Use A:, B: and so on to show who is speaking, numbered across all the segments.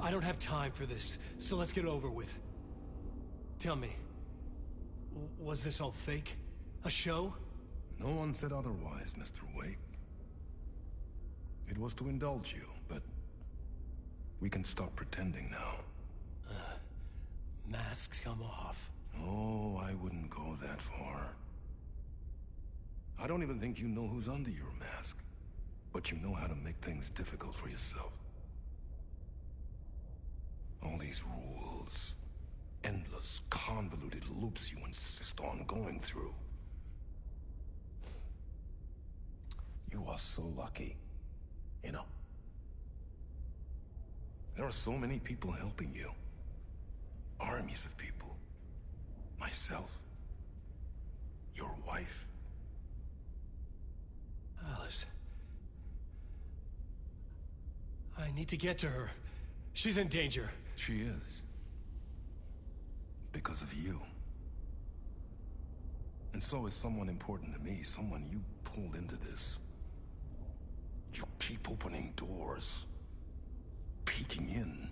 A: I don't have time for this, so let's get it over with. Tell me, was this all fake? A show?
B: No one said otherwise, Mr. Wake. It was to indulge you, but we can stop pretending now.
A: Masks come off.
B: Oh, I wouldn't go that far. I don't even think you know who's under your mask, but you know how to make things difficult for yourself. All these rules, endless, convoluted loops you insist on going through. You are so lucky, you know. There are so many people helping you. Armies of people. Myself. Your wife.
A: Alice. I need to get to her. She's in danger.
B: She is. Because of you. And so is someone important to me, someone you pulled into this. You keep opening doors. Peeking in.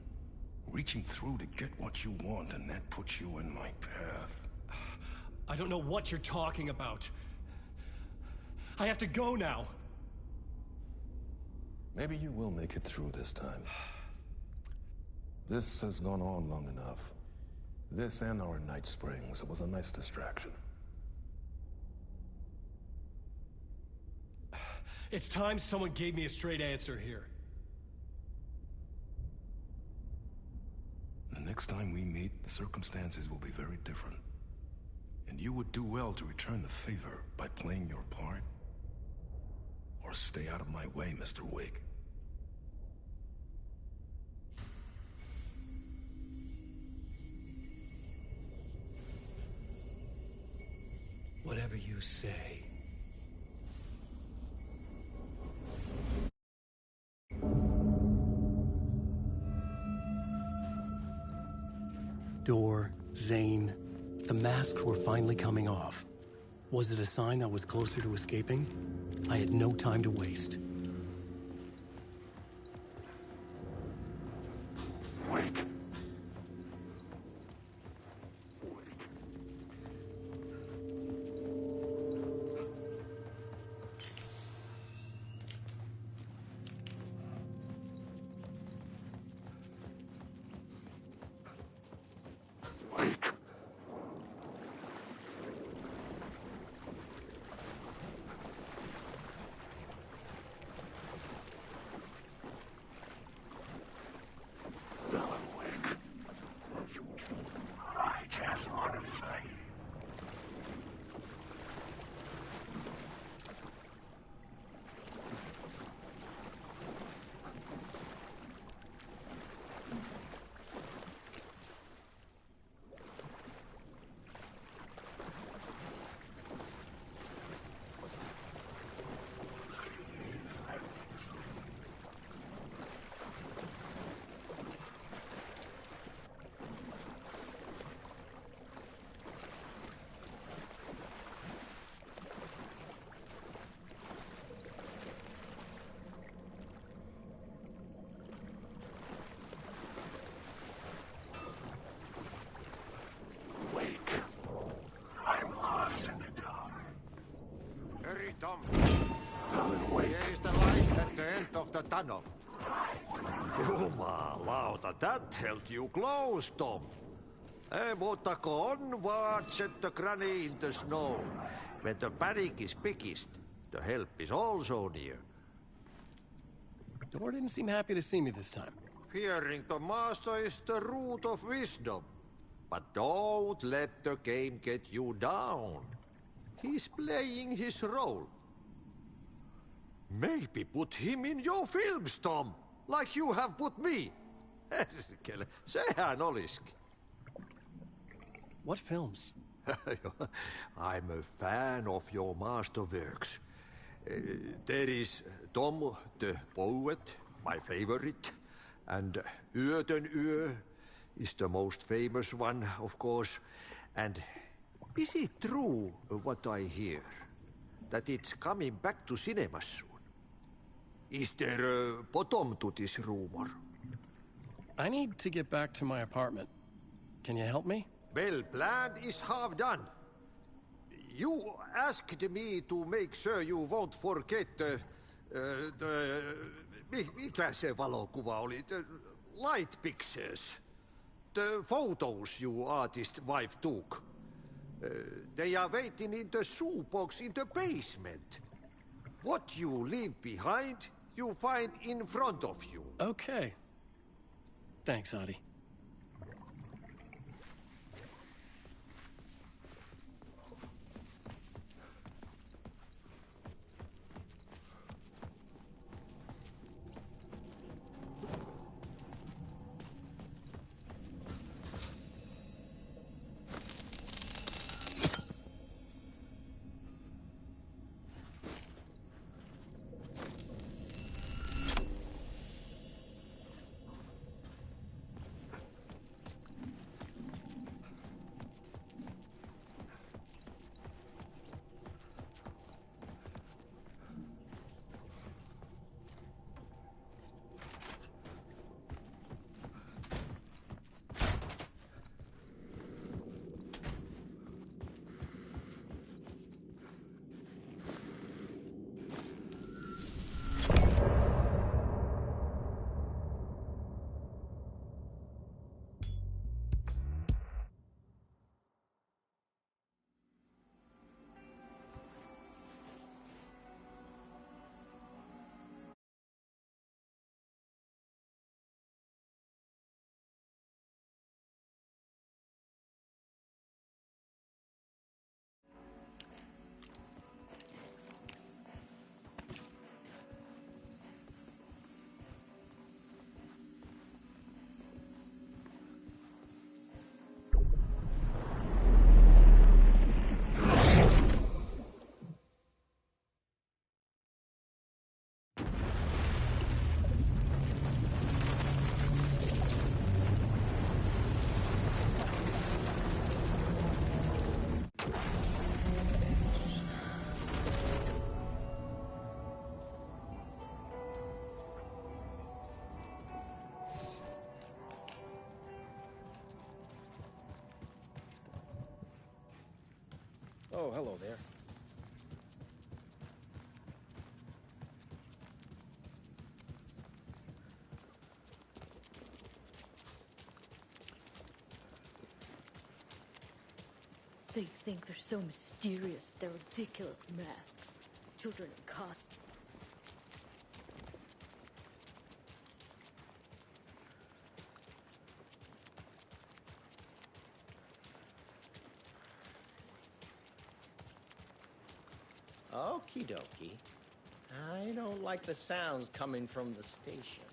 B: Reaching through to get what you want, and that puts you in my path.
A: I don't know what you're talking about. I have to go now.
B: Maybe you will make it through this time. This has gone on long enough. This and our night springs. It was a nice distraction.
A: It's time someone gave me a straight answer here.
B: The next time we meet, the circumstances will be very different. And you would do well to return the favor by playing your part. Or stay out of my way, Mr. Wake.
A: Whatever you say. Door, Zane, the masks were finally coming off. Was it a sign I was closer to escaping? I had no time to waste.
B: Wake.
C: Tom. Here is the light at the end of the tunnel.
D: Jumalauta, that held you close, Tom. Mutta go onward, set the granny in the snow. When the panic is biggest, the help is also near.
A: Door didn't seem happy to see me this time.
D: Fearing the master is the root of wisdom. But don't let the game get you down. He's playing his role. Maybe put him in your films, Tom, like you have put me. Sehän olisikin.
A: What films?
D: I'm a fan of your masterworks. There is Tom the Poet, my favorite, and Yöten Yö is the most famous one, of course. And is it true what I hear, that it's coming back to cinemas soon? Is there a bottom to this rumor?
A: I need to get back to my apartment. Can you help me?
D: Well, plan is half done. You asked me to make sure you won't forget mikä se valokuva oli? The light pictures. The photos your artist wife took. They are waiting in the shoebox in the basement. What you leave behind, you find in front of you.
A: Okay. Thanks, Adi.
E: Oh, hello there.
F: They think they're so mysterious, but they're ridiculous masks. Children in costumes.
E: Okie dokie. I don't like the sounds coming from the station.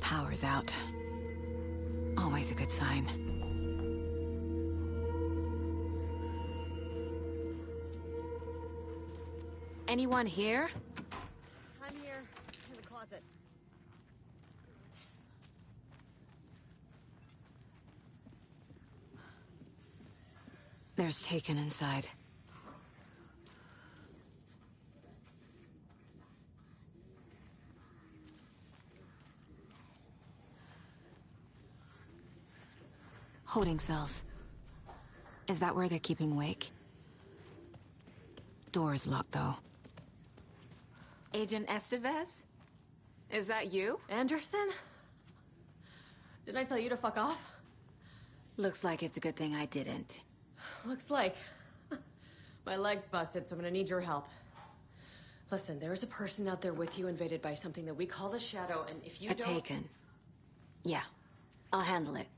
G: Power's out. Always a good sign. Anyone here?
F: I'm here, in the closet.
G: There's Taken inside. Holding cells. Is that where they're keeping Wake? Door's locked, though. Agent Estevez? Is that you?
F: Anderson? Didn't I tell you to fuck off?
G: Looks like it's a good thing I didn't.
F: Looks like. My leg's busted, so I'm gonna need your help. Listen, there is a person out there with you invaded by something that we call the Shadow, and if you don't...
G: Taken. Yeah, I'll handle it.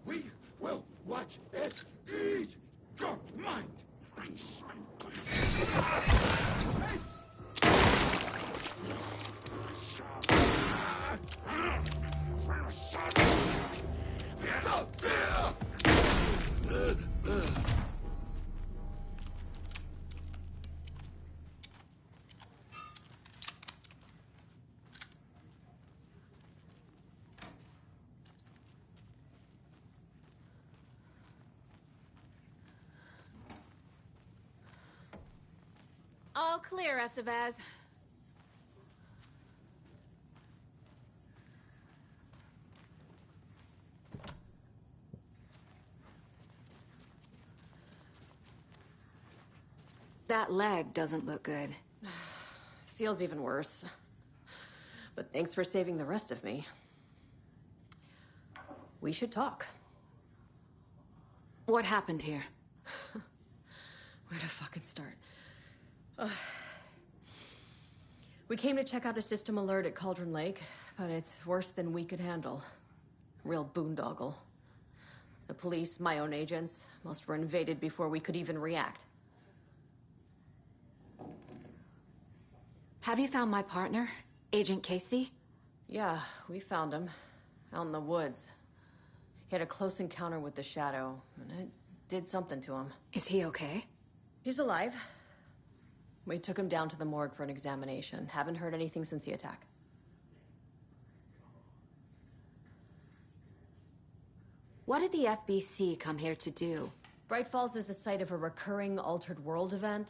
B: We will watch it eat your mind.
G: clear, Estevez. That leg doesn't look good.
F: Feels even worse. But thanks for saving the rest of me. We should talk.
G: What happened here?
F: Where to fucking start? We came to check out a system alert at Cauldron Lake, but it's worse than we could handle. Real boondoggle. The police, my own agents, most were invaded before we could even react.
G: Have you found my partner, Agent Casey?
F: Yeah, we found him. Out in the woods. He had a close encounter with the Shadow, and it did something to him.
G: Is he okay?
F: He's alive. We took him down to the morgue for an examination. Haven't heard anything since the attack.
G: What did the FBC come here to do?
F: Bright Falls is the site of a recurring Altered World event.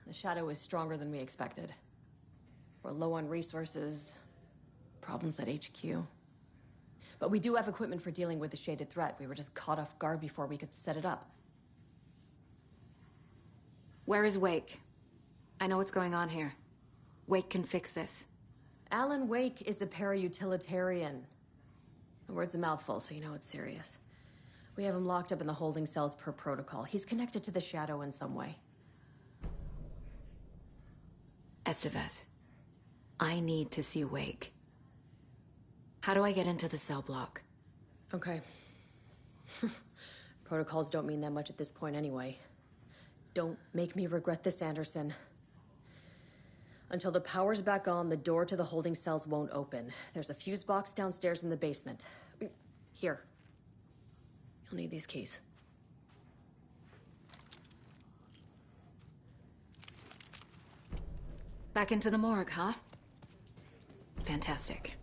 F: The Shadow is stronger than we expected. We're low on resources, problems at HQ. But we do have equipment for dealing with the shaded threat. We were just caught off guard before we could set it up.
G: Where is Wake? I know what's going on here. Wake can fix this.
F: Alan Wake is a para-utilitarian. The word's a mouthful, so you know it's serious. We have him locked up in the holding cells per protocol. He's connected to the Shadow in some way.
G: Estevez, I need to see Wake. How do I get into the cell block?
F: Okay. Protocols don't mean that much at this point anyway. Don't make me regret this, Anderson. Until the power's back on, the door to the holding cells won't open. There's a fuse box downstairs in the basement. Here. You'll need these keys.
G: Back into the morgue, huh? Fantastic.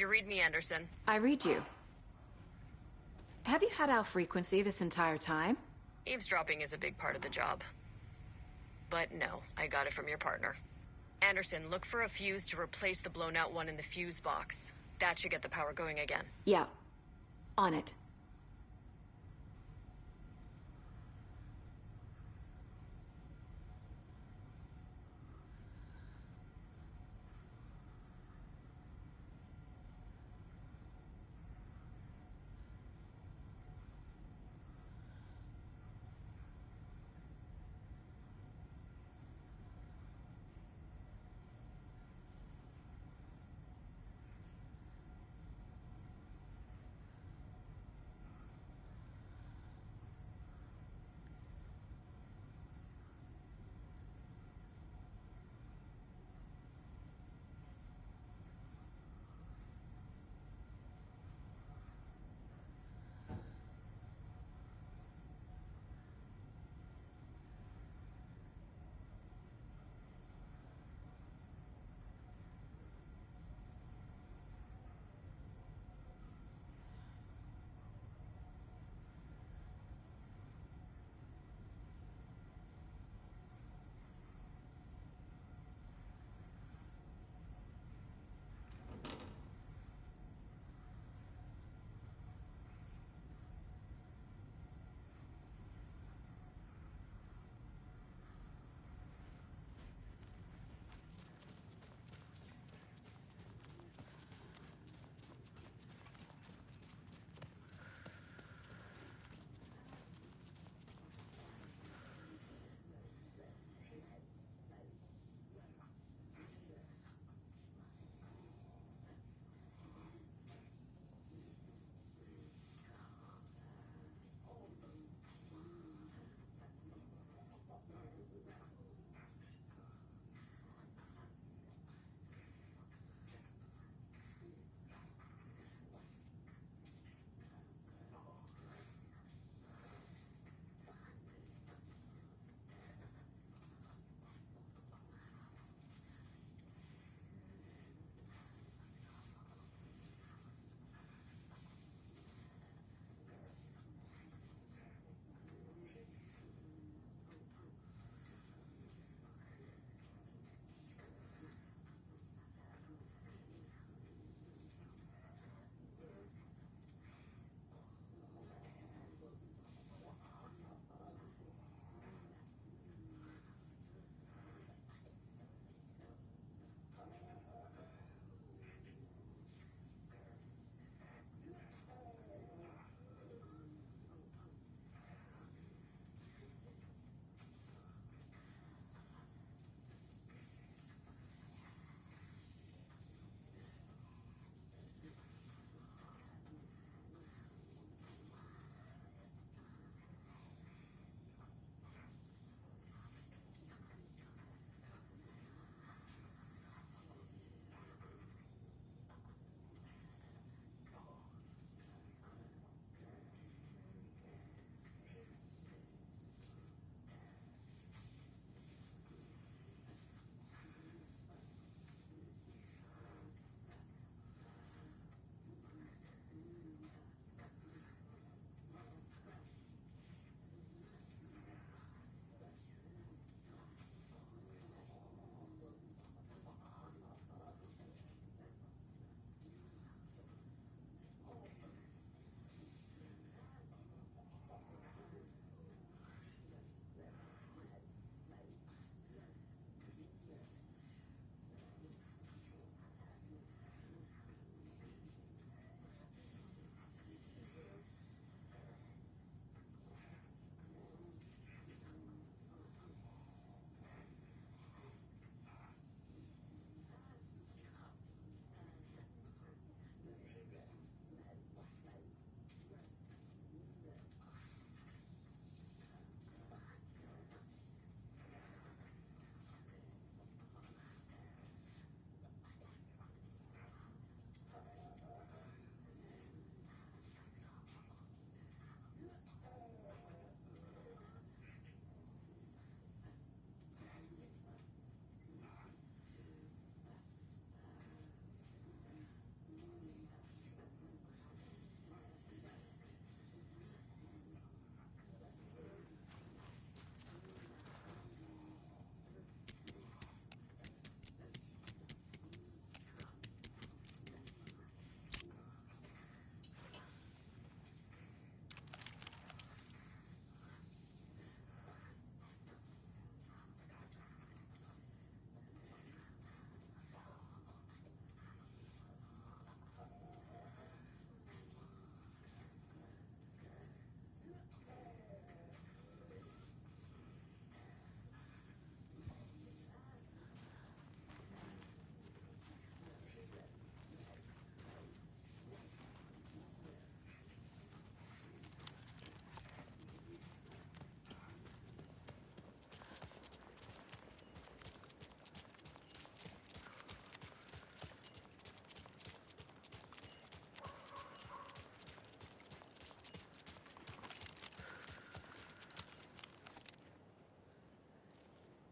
F: you read me, Anderson?
G: I read you. Have you had our frequency this entire time?
F: Eavesdropping is a big part of the job. But no, I got it from your partner. Anderson, look for a fuse to replace the blown out one in the fuse box. That should get the power going again.
G: Yeah. On it.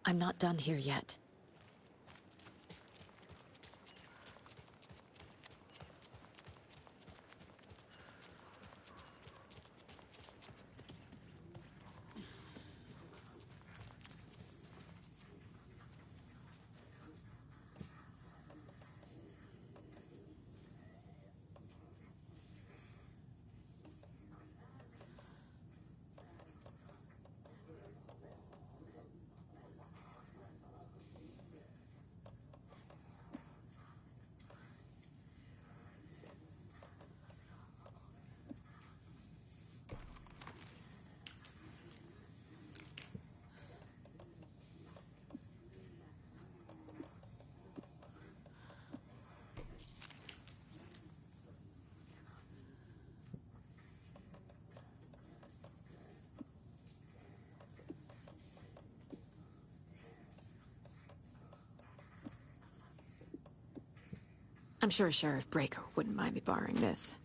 G: I'm not done here yet. I'm sure Sheriff Breaker wouldn't mind me borrowing this.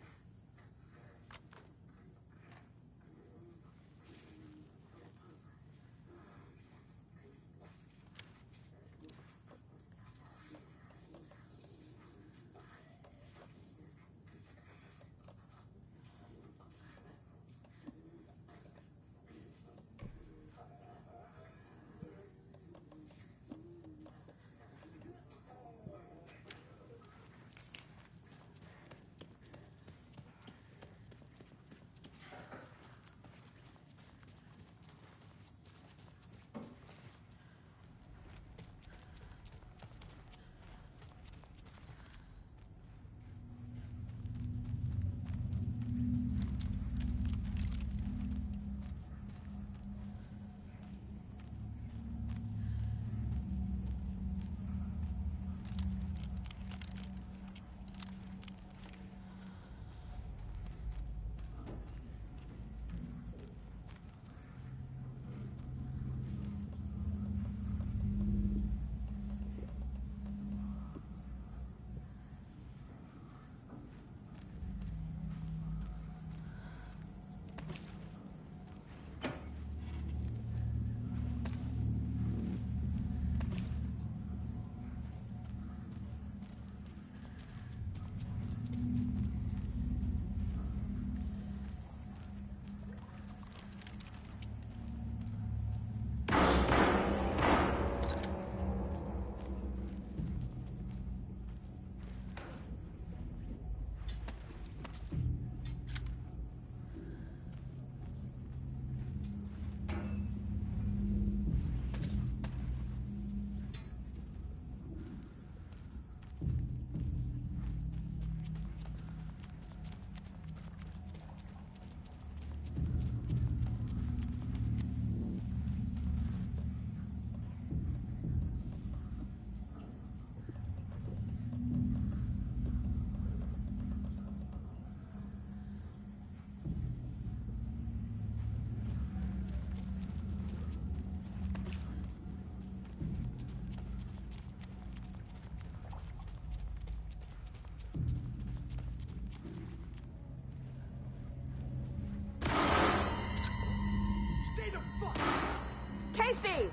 G: Casey!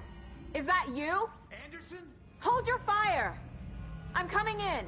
G: Is that you?
H: Anderson?
G: Hold your fire! I'm coming in!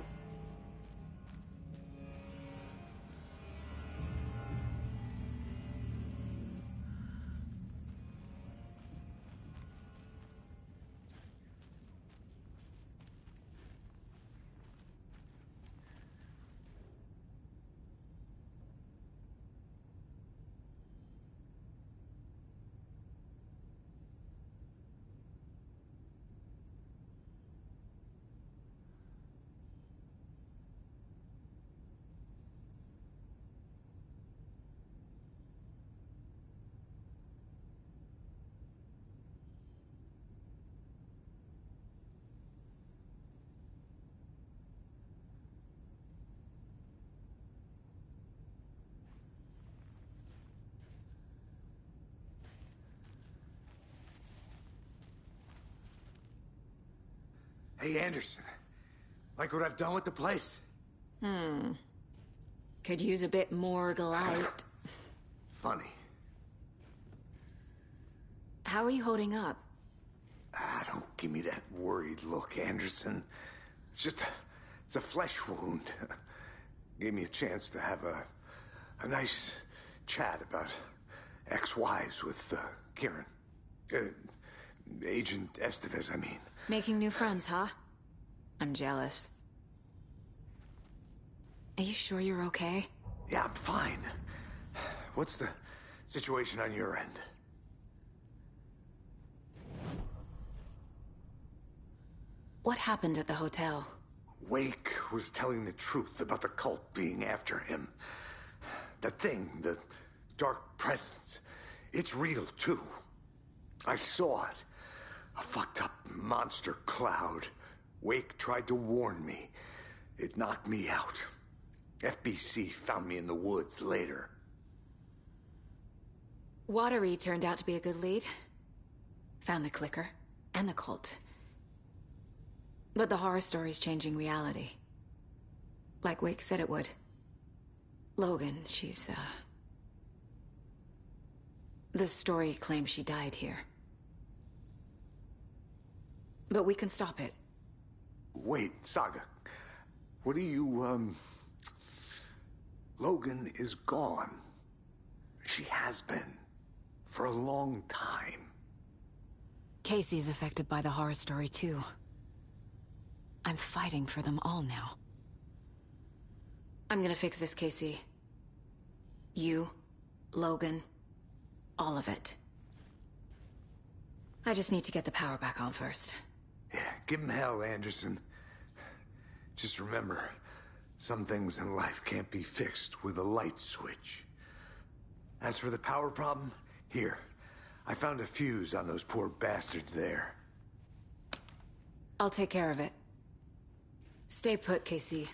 H: Hey, Anderson. Like what I've done with the place?
G: Could use a bit more light.
H: Funny.
G: How are you holding up?
H: I don't give me that worried look, Anderson. It's a flesh wound. Gave me a chance to have a nice chat about ex-wives with Kieran. Agent Estevez, I mean.
G: Making new friends, huh? I'm jealous. Are you sure you're okay?
H: Yeah, I'm fine. What's the situation on your end?
G: What happened at the hotel?
H: Wake was telling the truth about the cult being after him. That thing, the dark presence, it's real too. I saw it. A fucked up monster cloud. Wake tried to warn me. It knocked me out. FBC found me in the woods later.
G: Watery turned out to be a good lead. Found the clicker and the cult. But the horror story's changing reality. Like Wake said it would. Logan, she's, the story claims she died here. But we can stop it.
H: Wait, Saga. What do you, Logan is gone. She has been. For a long time.
G: Casey's affected by the horror story, too. I'm fighting for them all now. I'm gonna fix this, Casey. You, Logan, all of it. I just need to get the power back on first.
H: Yeah, give him hell, Anderson. Just remember, some things in life can't be fixed with a light switch. As for the power problem, here. I found a fuse on those poor bastards there.
G: I'll take care of it. Stay put, Casey.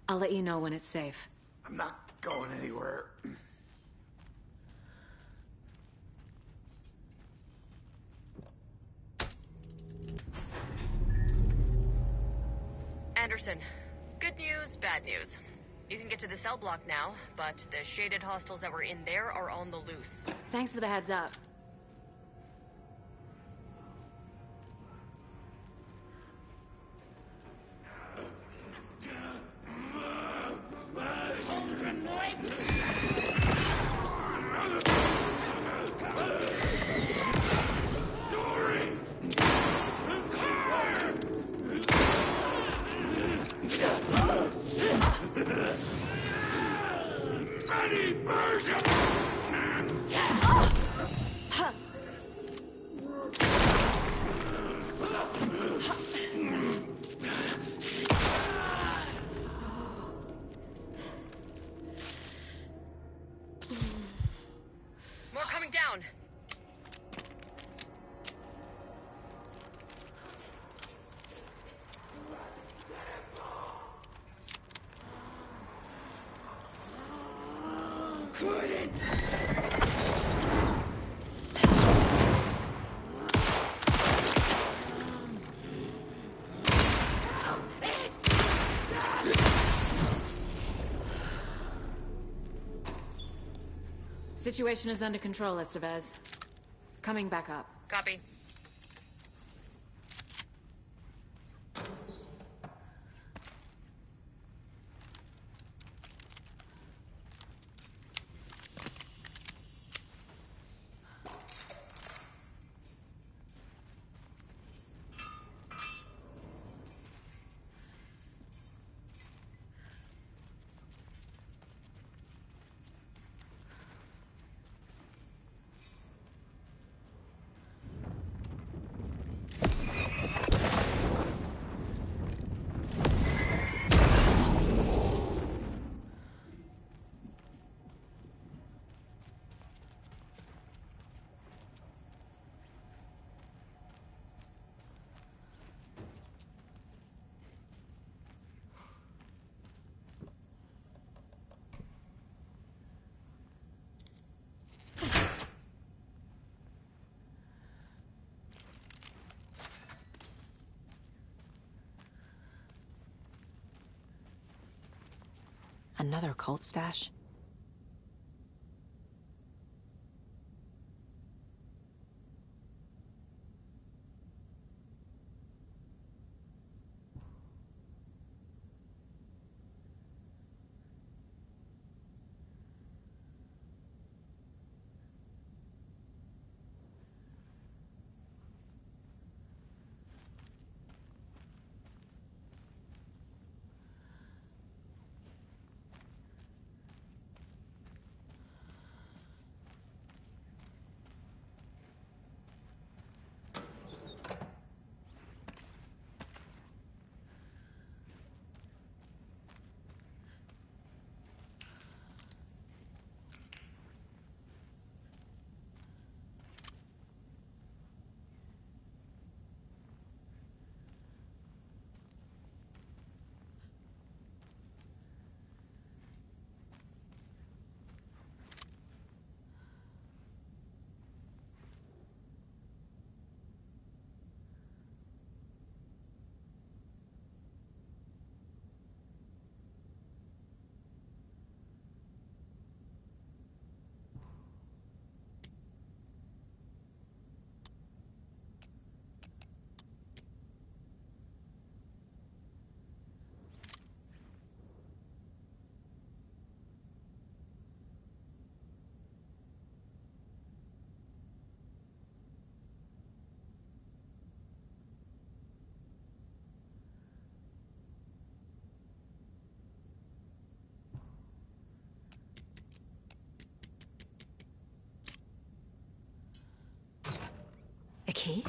G: I'll let you know when it's safe.
H: I'm not going anywhere.
F: Anderson, good news, bad news. You can get to the cell block now, but the shaded hostiles that were in there are on the loose.
G: Thanks for the heads up.
F: More coming down.
G: Situation is under control, Estevez. Coming back up.
F: Copy.
G: Another cult stash? key?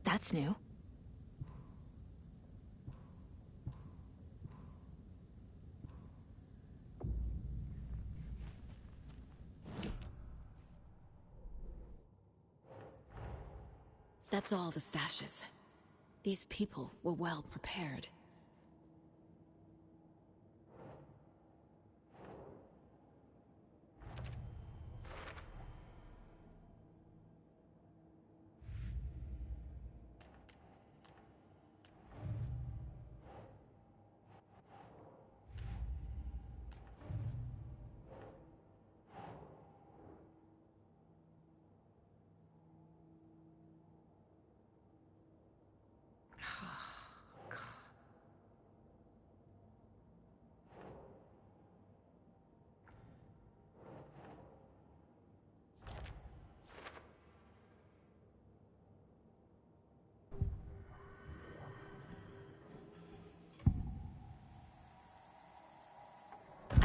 G: That's new. That's all the stashes. These people were well prepared.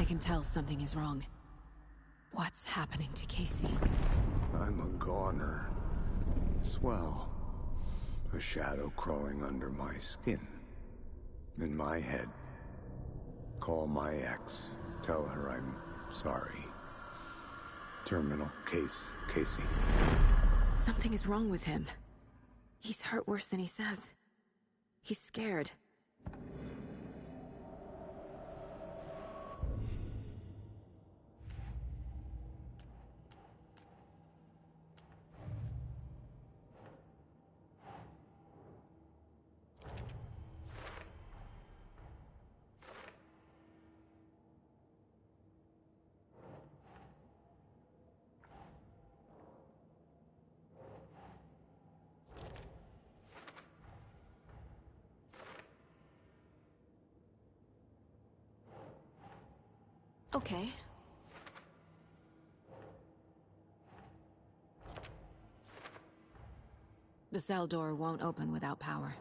G: I can tell something is wrong. What's happening to Casey?
H: I'm a goner. Swell. A shadow crawling under my skin. In my head. Call my ex. Tell her I'm sorry. Terminal case, Casey.
G: Something is wrong with him. He's hurt worse than he says. He's scared. Okay. The cell door won't open without power.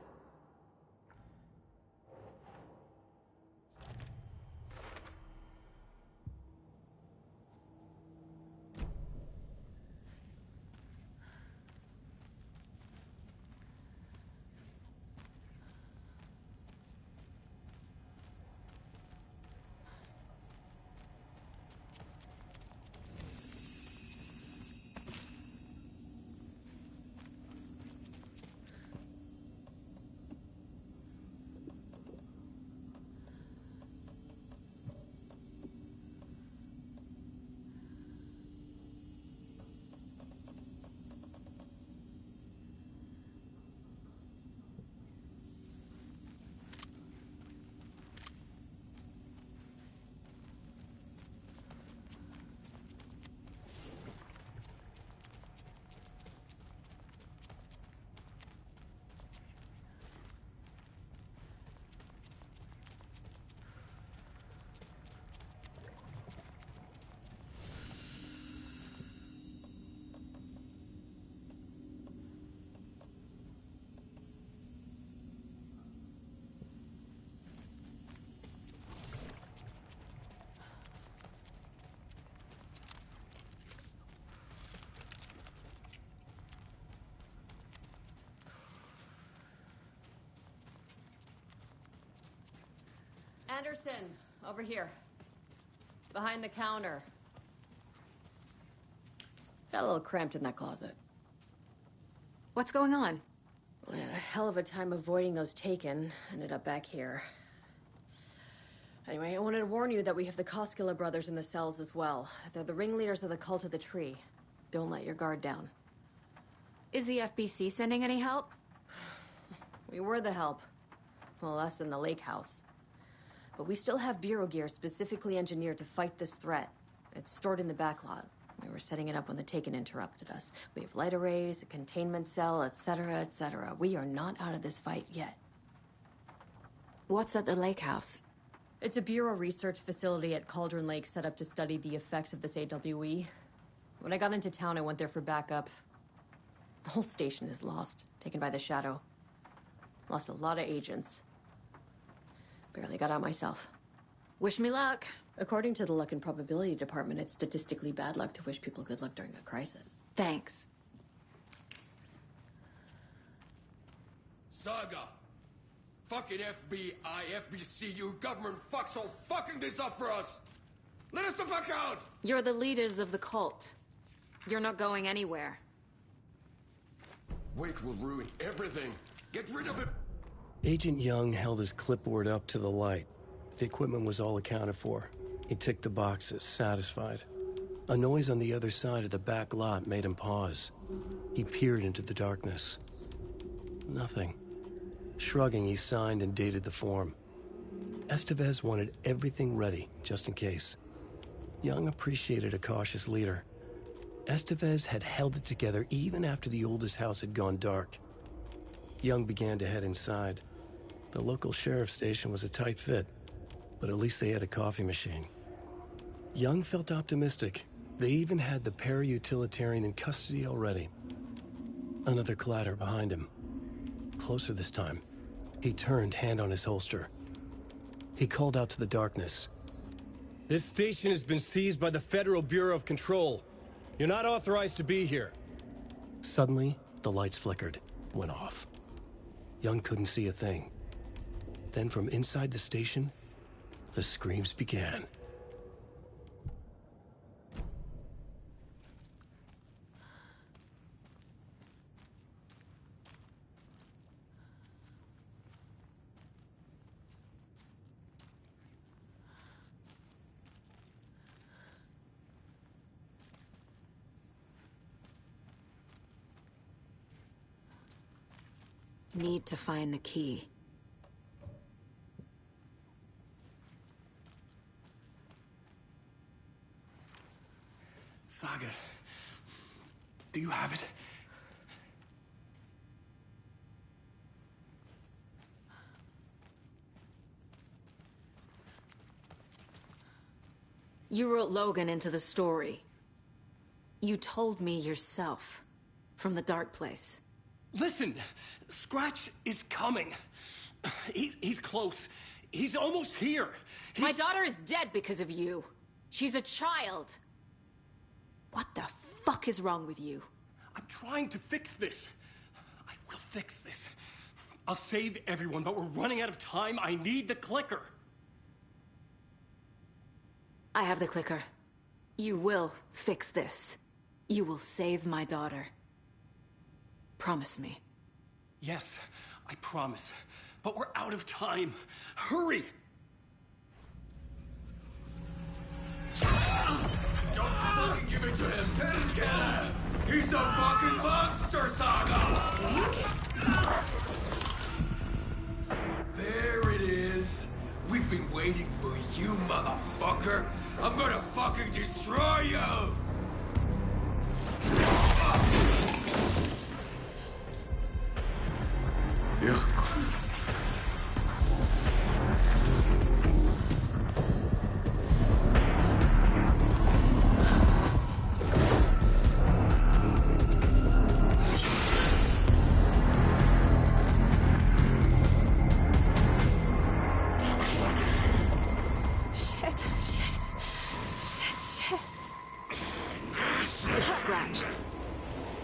F: Anderson, over here. Behind the counter. Got a little cramped in that closet.
G: What's going on?
F: We had a hell of a time avoiding those taken. Ended up back here. Anyway, I wanted to warn you that we have the Koskela brothers in the cells as well. They're the ringleaders of the Cult of the Tree. Don't let your guard down.
G: Is the FBC sending any help?
F: We were the help. Well, us in the lake house. But we still have Bureau gear specifically engineered to fight this threat. It's stored in the backlot. We were setting it up when the Taken interrupted us. We have light arrays, a containment cell, etc., etc. We are not out of this fight yet.
G: What's at the lake house?
F: It's a Bureau research facility at Cauldron Lake set up to study the effects of this AWE. When I got into town, I went there for backup. The whole station is lost, taken by the Shadow. Lost a lot of agents. Barely got out myself.
G: Wish me luck.
F: According to the Luck and Probability Department, it's statistically bad luck to wish people good luck during a crisis.
G: Thanks.
I: Saga! Fucking FBI, FBC, you government fucks all fucking this up for us! Let us the fuck out!
G: You're the leaders of the cult. You're not going anywhere.
I: Wake will ruin everything. Get rid of it!
A: Agent Young held his clipboard up to the light. The equipment was all accounted for. He ticked the boxes, satisfied. A noise on the other side of the back lot made him pause. He peered into the darkness. Nothing. Shrugging, he signed and dated the form. Estevez wanted everything ready, just in case. Young appreciated a cautious leader. Estevez had held it together even after the oldest house had gone dark. Young began to head inside. The local sheriff's station was a tight fit, but at least they had a coffee machine. Young felt optimistic. They even had the para-utilitarian in custody already. Another clatter behind him. Closer this time. He turned, hand on his holster. He called out to the darkness.
J: This station has been seized by the Federal Bureau of Control. You're not authorized to be here.
A: Suddenly, the lights flickered, went off. Young couldn't see a thing. Then from inside the station, the screams began.
G: Need to find the key.
I: Saga, do you have it?
G: You wrote Logan into the story. You told me yourself. From the dark place.
I: Listen, Scratch is coming. He's close. He's almost here.
G: My daughter is dead because of you. She's a child. What the fuck is wrong with you?
I: I'm trying to fix this. I will fix this. I'll save everyone, but we're running out of time. I need the clicker.
G: I have the clicker. You will fix this. You will save my daughter. Promise me.
I: Yes, I promise. But we're out of time. Hurry! Don't fucking give it to him! Painkiller! He's a fucking monster, Saga! There it is. We've been waiting for you, motherfucker. I'm gonna fucking destroy you!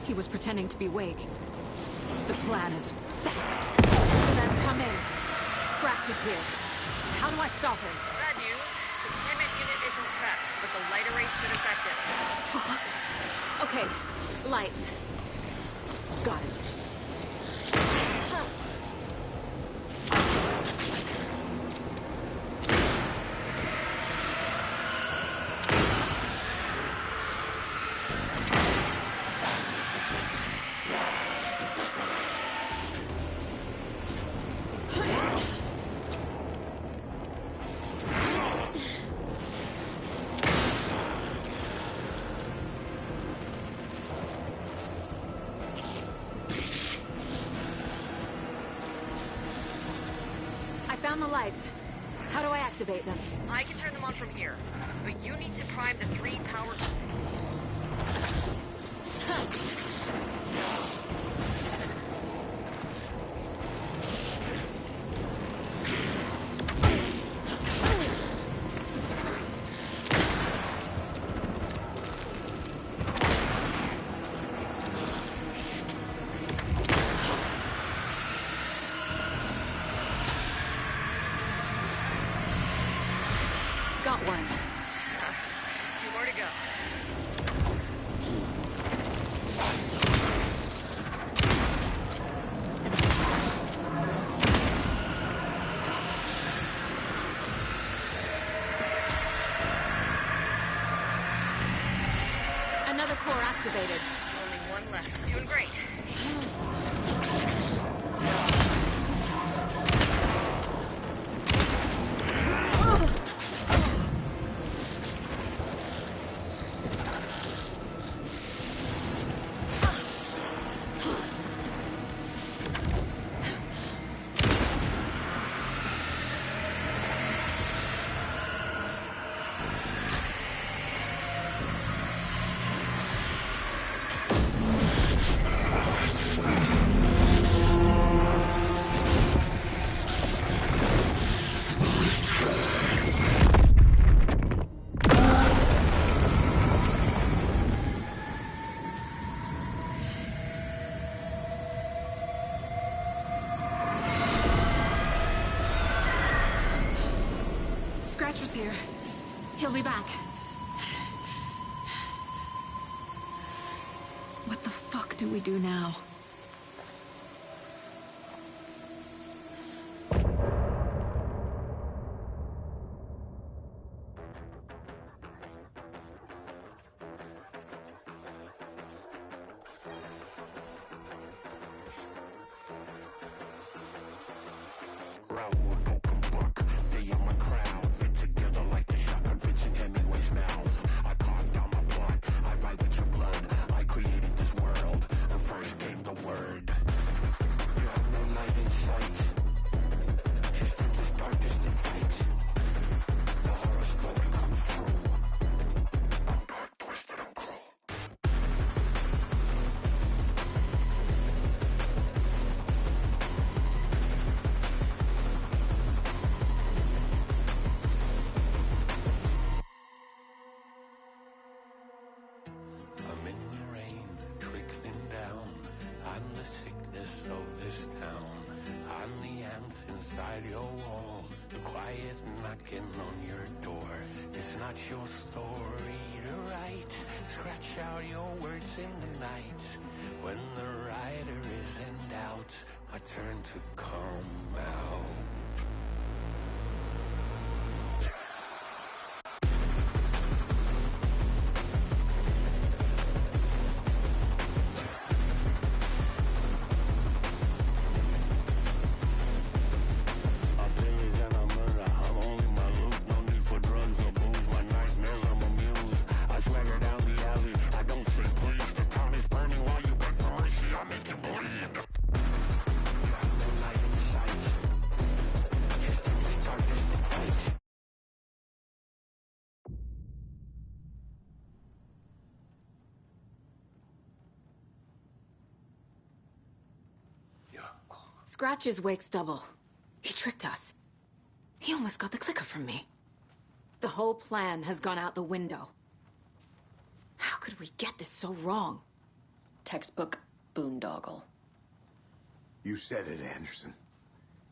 G: He was pretending to be awake. The plan is fucked. Let's come in. Scratch is here. How do I stop him?
K: Bad news. The containment unit isn't prepped, but the light array should affect it.
G: Okay, lights. Got it. Found the lights. How do I activate them?
K: I can turn them on from here, but you need to prime the 3 power...
G: got one.
K: Two more to go.
G: Another core activated.
K: Only one left. Doing great.
G: Scratch was here. He'll be back. What the fuck do we do now?
L: I'm in the rain, trickling down. I'm the sickness of this town. I'm the ants inside your walls, the quiet knocking on your door. It's not your story to write. Scratch out your words in the night. When the writer is in doubt, I turn to come out.
G: Scratch's wake's double. He tricked us. He almost got the clicker from me. The whole plan has gone out the window. How could we get this so wrong?
F: Textbook boondoggle.
H: You said it, Anderson.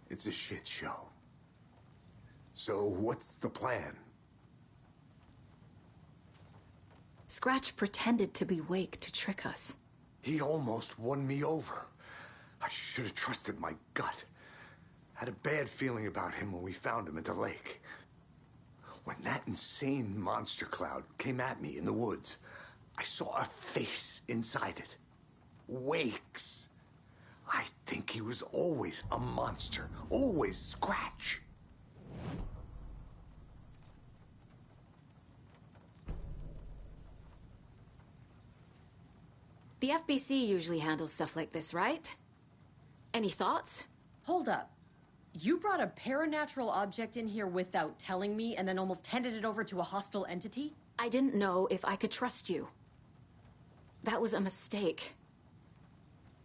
H: It's a shit show. So what's the plan?
G: Scratch pretended to be Wake to trick us.
H: He almost won me over. I should have trusted my gut. Had a bad feeling about him when we found him at the lake. When that insane monster cloud came at me in the woods, I saw a face inside it. Wake's. I think he was always a monster. Always Scratch.
G: The FBC usually handles stuff like this, right? Any thoughts?
F: Hold up. You brought a paranatural object in here without telling me and then almost handed it over to a hostile entity?
G: I didn't know if I could trust you. That was a mistake.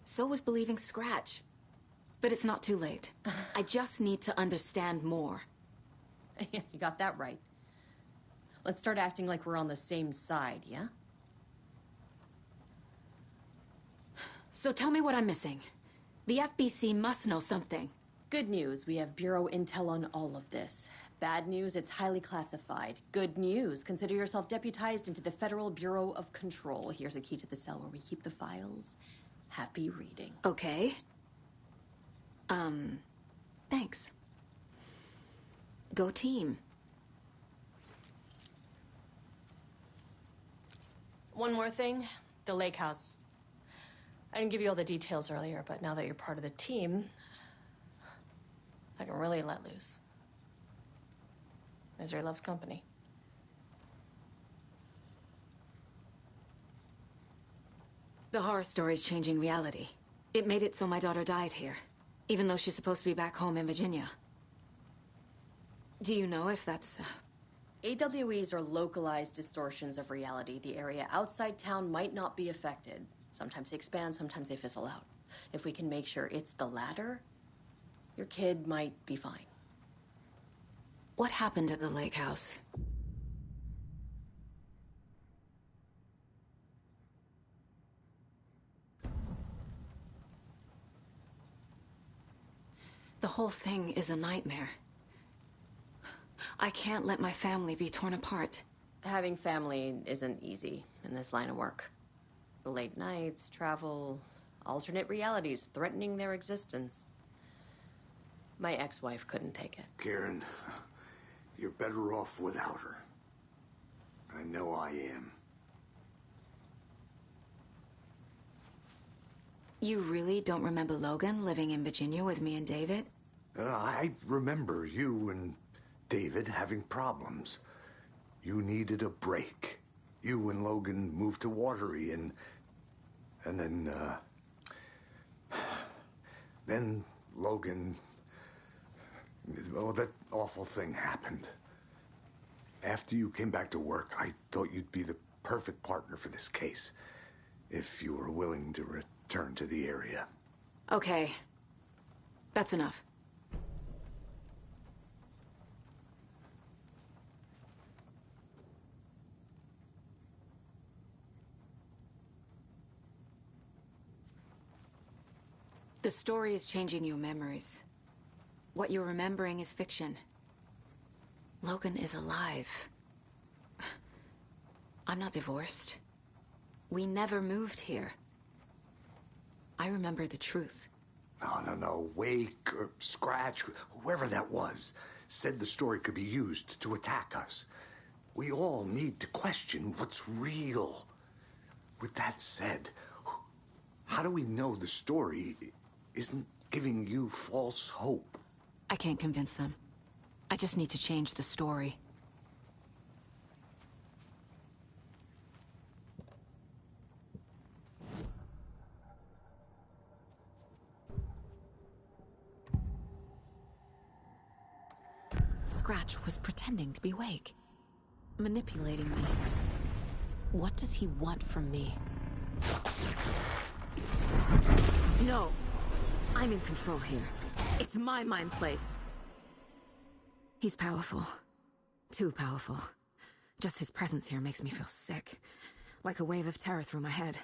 G: So was believing Scratch. But it's not too late. I just need to understand more.
F: You got that right. Let's start acting like we're on the same side, yeah?
G: So tell me what I'm missing. The FBC must know something.
F: Good news, we have Bureau intel on all of this. Bad news, it's highly classified. Good news, consider yourself deputized into the Federal Bureau of Control. Here's a key to the cell where we keep the files. Happy reading.
G: Okay. Thanks. Go team.
F: One more thing, the lake house. I didn't give you all the details earlier, but now that you're part of the team, I can really let loose. Misery loves company.
G: The horror story's changing reality. It made it so my daughter died here, even though she's supposed to be back home in Virginia. Do you know if that's...
F: AWEs are localized distortions of reality. The area outside town might not be affected. Sometimes they expand, sometimes they fizzle out. If we can make sure it's the latter, your kid might be fine.
G: What happened at the lake house? The whole thing is a nightmare. I can't let my family be torn apart.
F: Having family isn't easy in this line of work. The late nights, travel, alternate realities threatening their existence. My ex-wife couldn't take it.
H: Karen, you're better off without her. I know I am.
G: You really don't remember Logan living in Virginia with me and David?
H: I remember you and David having problems. You needed a break. You and Logan moved to Watery and then Logan, well, that awful thing happened. After you came back to work, I thought you'd be the perfect partner for this case, if you were willing to return to the area.
G: Okay. That's enough. The story is changing your memories. What you're remembering is fiction. Logan is alive. I'm not divorced. We never moved here. I remember the truth.
H: No. Wake or Scratch, whoever that was, said the story could be used to attack us. We all need to question what's real. With that said, how do we know the story isn't giving you false hope?
G: I can't convince them. I just need to change the story. Scratch was pretending to be awake, manipulating me. What does he want from me? No! I'm in control here. It's my mind place. He's powerful. Too powerful. Just his presence here makes me feel sick. Like a wave of terror through my head.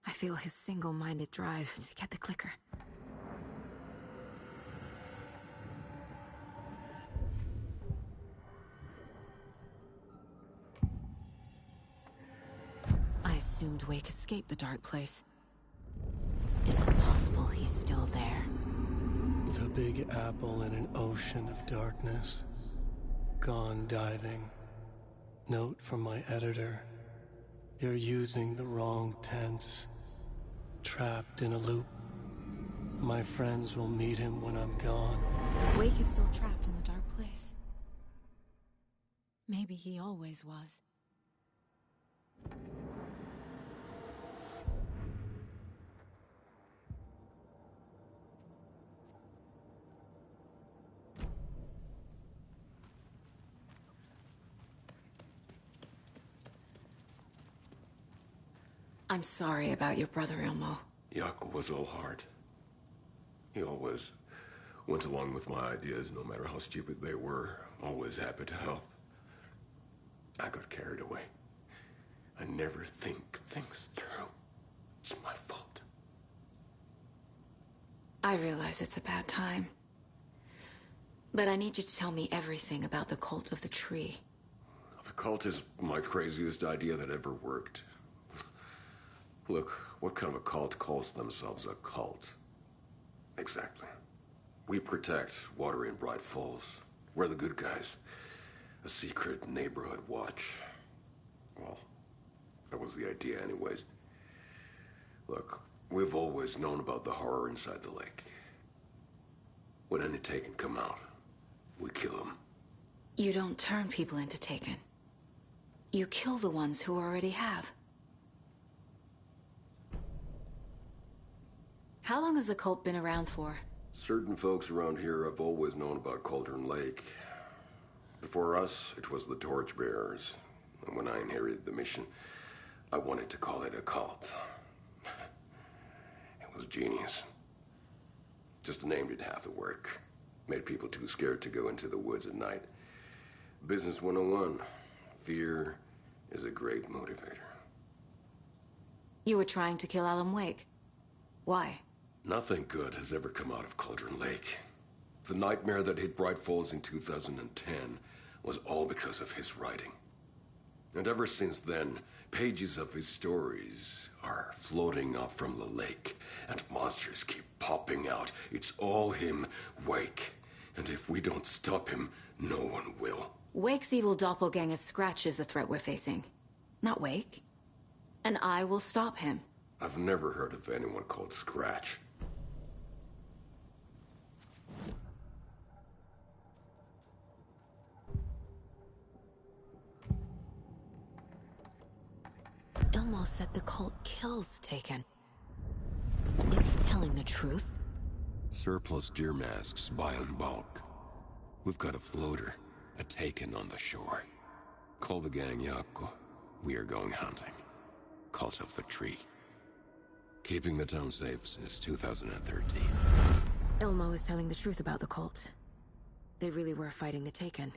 G: I feel his single-minded drive to get the clicker. I assumed Wake escaped the dark place. Is it possible he's still there?
A: The Big Apple in an ocean of darkness. Gone diving. Note from my editor. You're using the wrong tense. Trapped in a loop. My friends will meet him when I'm gone.
G: Wake is still trapped in the dark place. Maybe he always was. I'm sorry about your brother, Ilmo.
M: Yaakov was all heart. He always went along with my ideas, no matter how stupid they were. Always happy to help. I got carried away. I never think things through. It's my fault.
G: I realize it's a bad time. But I need you to tell me everything about the Cult of the Tree.
M: The cult is my craziest idea that ever worked. Look, what kind of a cult calls themselves a cult? Exactly. We protect Water in Bright Falls. We're the good guys. A secret neighborhood watch. Well, that was the idea anyways. Look, we've always known about the horror inside the lake. When any Taken come out, we kill them.
G: You don't turn people into Taken. You kill the ones who already have. How long has the cult been around for?
M: Certain folks around here have always known about Cauldron Lake. Before us, it was the Torchbearers. And when I inherited the mission, I wanted to call it a cult. It was genius. Just a name did half the work. Made people too scared to go into the woods at night. Business 101. Fear is a great motivator.
G: You were trying to kill Alan Wake. Why?
M: Nothing good has ever come out of Cauldron Lake. The nightmare that hit Bright Falls in 2010 was all because of his writing. And ever since then, pages of his stories are floating up from the lake, and monsters keep popping out. It's all him, Wake. And if we don't stop him, no one will.
G: Wake's evil doppelganger Scratch is the threat we're facing, not Wake. And I will stop him.
M: I've never heard of anyone called Scratch.
G: Ilmo said the cult kills Taken. Is he telling the truth?
M: Surplus deer masks buy in bulk. We've got a floater, a Taken on the shore. Call the gang Yako. We are going hunting. Cult of the Tree. Keeping the town safe since 2013.
G: Ilmo is telling the truth about the cult. They really were fighting the Taken.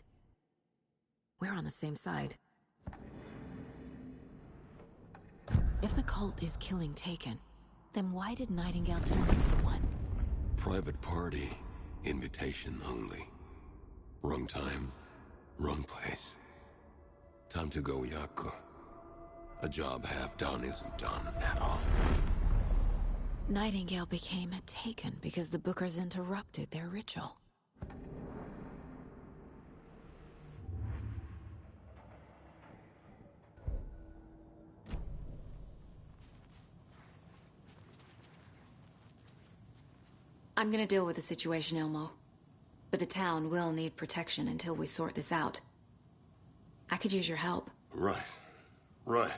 G: We're on the same side. If the cult is killing Taken, then why did Nightingale turn into one?
M: Private party, invitation only. Wrong time, wrong place. Time to go, Yako. A job half done isn't done at all.
G: Nightingale became a Taken because the Bookers interrupted their ritual. I'm gonna deal with the situation, Ilmo. But the town will need protection until we sort this out. I could use your help.
M: Right. Right.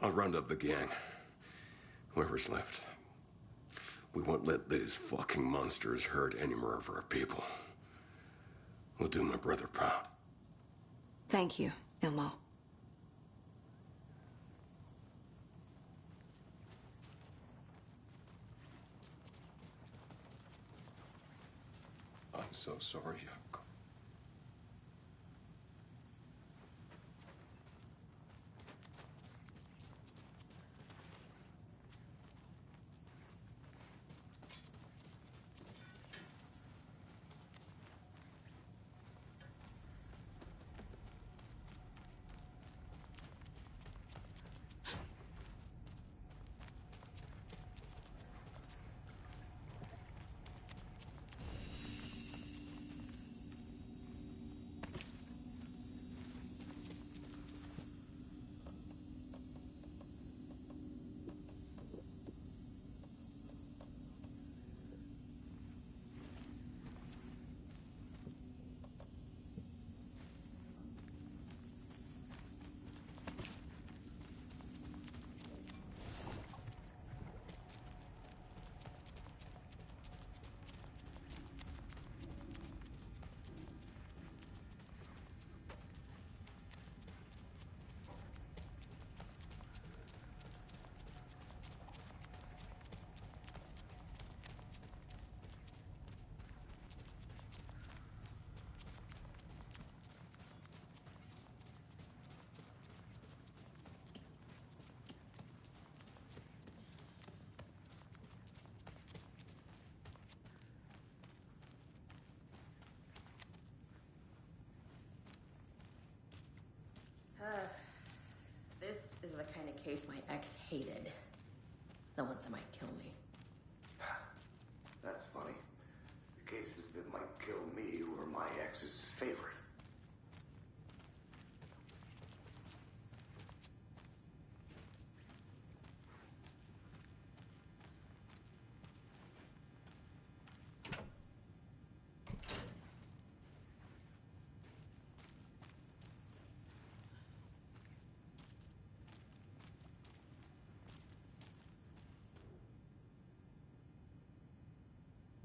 M: I'll round up the gang. Whoever's left. We won't let these fucking monsters hurt any more of our people. We'll do my brother proud.
G: Thank you, Ilmo.
M: I'm so sorry, Yako.
F: race my ex hated. The ones that might kill me.
H: That's funny. The cases that might kill me were my ex's favorite.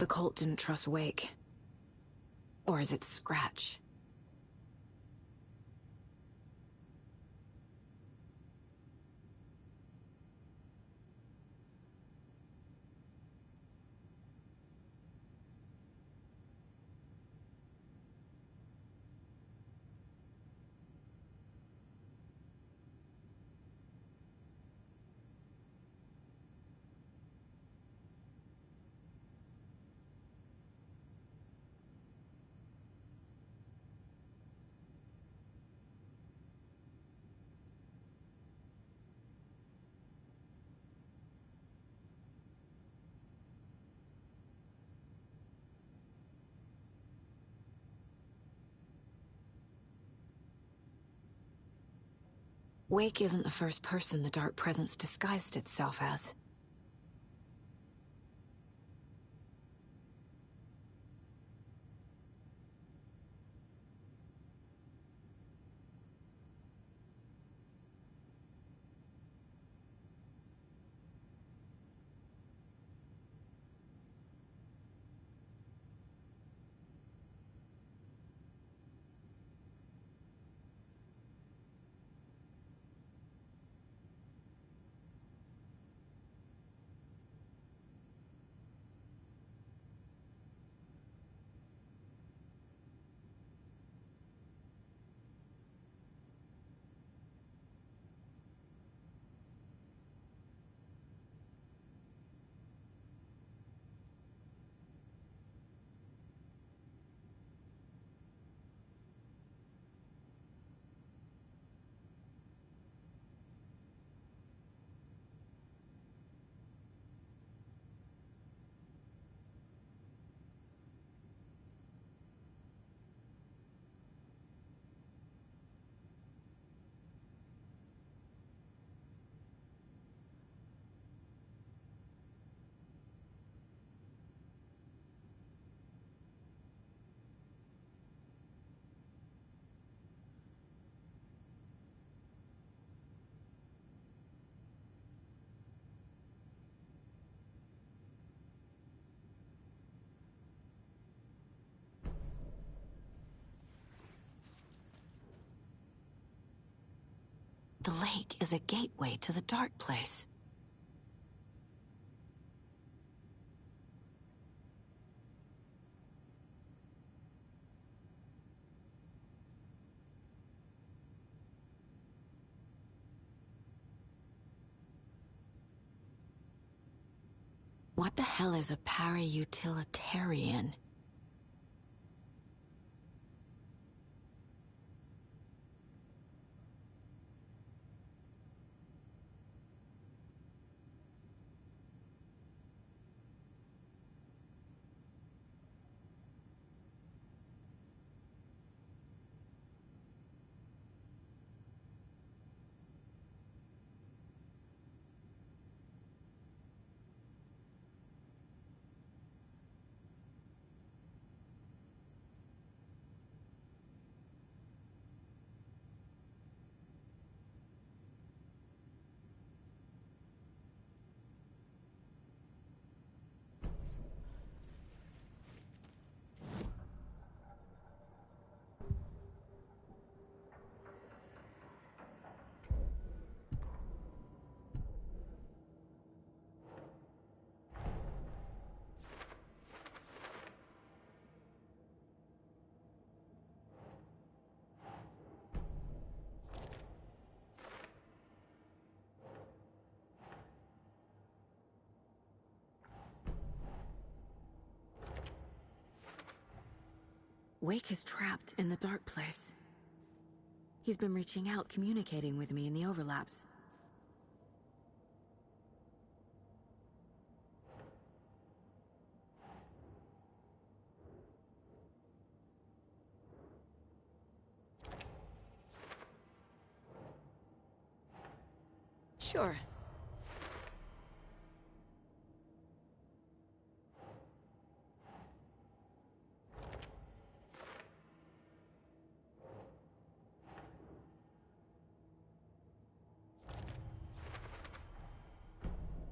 G: The cult didn't trust Wake. Or is it Scratch? Wake isn't the first person the Dark Presence disguised itself as. The lake is a gateway to the dark place. What the hell is a para-utilitarian? Wake is trapped in the dark place. He's been reaching out, communicating with me in the overlaps. Sure.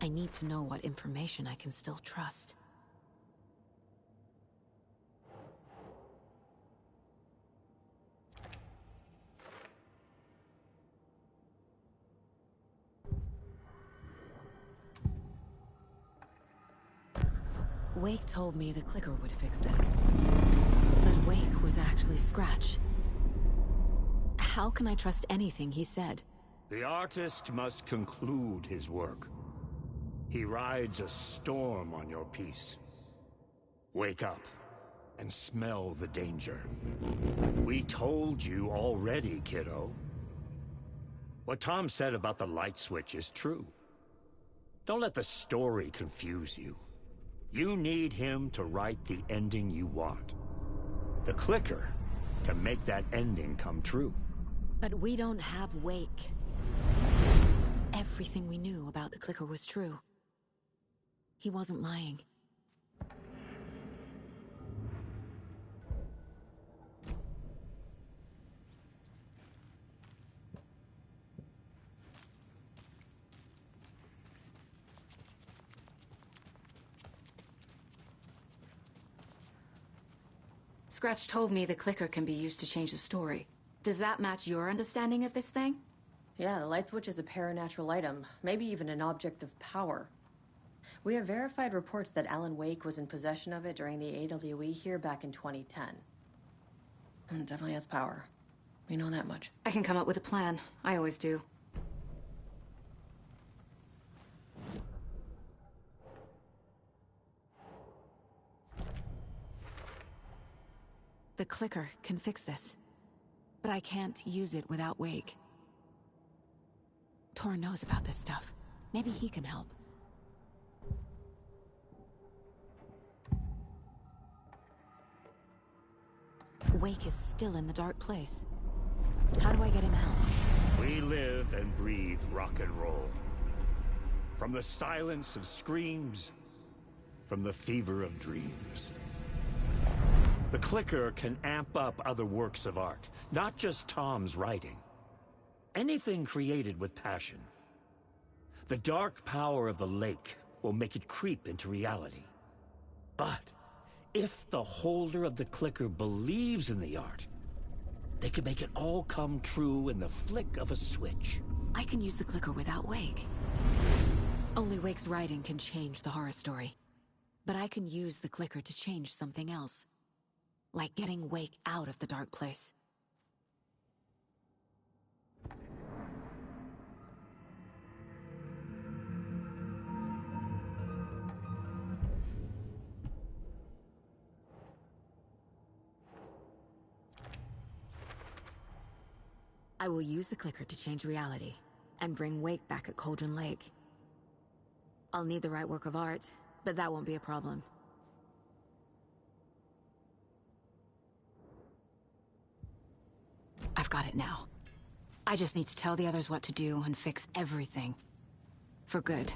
G: I need to know what information I can still trust. Wake told me the clicker would fix this. But Wake was actually Scratch. How can I trust anything he said?
N: The artist must conclude his work. He rides a storm on your piece. Wake up and smell the danger. We told you already, kiddo. What Tom said about the light switch is true. Don't let the story confuse you. You need him to write the ending you want. The clicker can make that ending come true.
G: But we don't have Wake. Everything we knew about the clicker was true. He wasn't lying. Scratch told me the clicker can be used to change the story. Does that match your understanding of this thing?
F: Yeah, the light switch is a paranatural item, maybe even an object of power. We have verified reports that Alan Wake was in possession of it during the AWE here back in 2010. It definitely has power. We know that much.
G: I can come up with a plan. I always do. The clicker can fix this. But I can't use it without Wake. Tor knows about this stuff. Maybe he can help. Wake is still in the dark place. How do I get him out?
N: We live and breathe rock and roll. From the silence of screams, from the fever of dreams. The clicker can amp up other works of art, not just Tom's writing. Anything created with passion. The dark power of the lake will make it creep into reality. But if the holder of the clicker believes in the art, they can make it all come true in the flick of a switch.
G: I can use the clicker without Wake. Only Wake's writing can change the horror story. But I can use the clicker to change something else. Like getting Wake out of the dark place. I will use the clicker to change reality, and bring Wake back at Cauldron Lake. I'll need the right work of art, but that won't be a problem. I've got it now. I just need to tell the others what to do and fix everything. For good.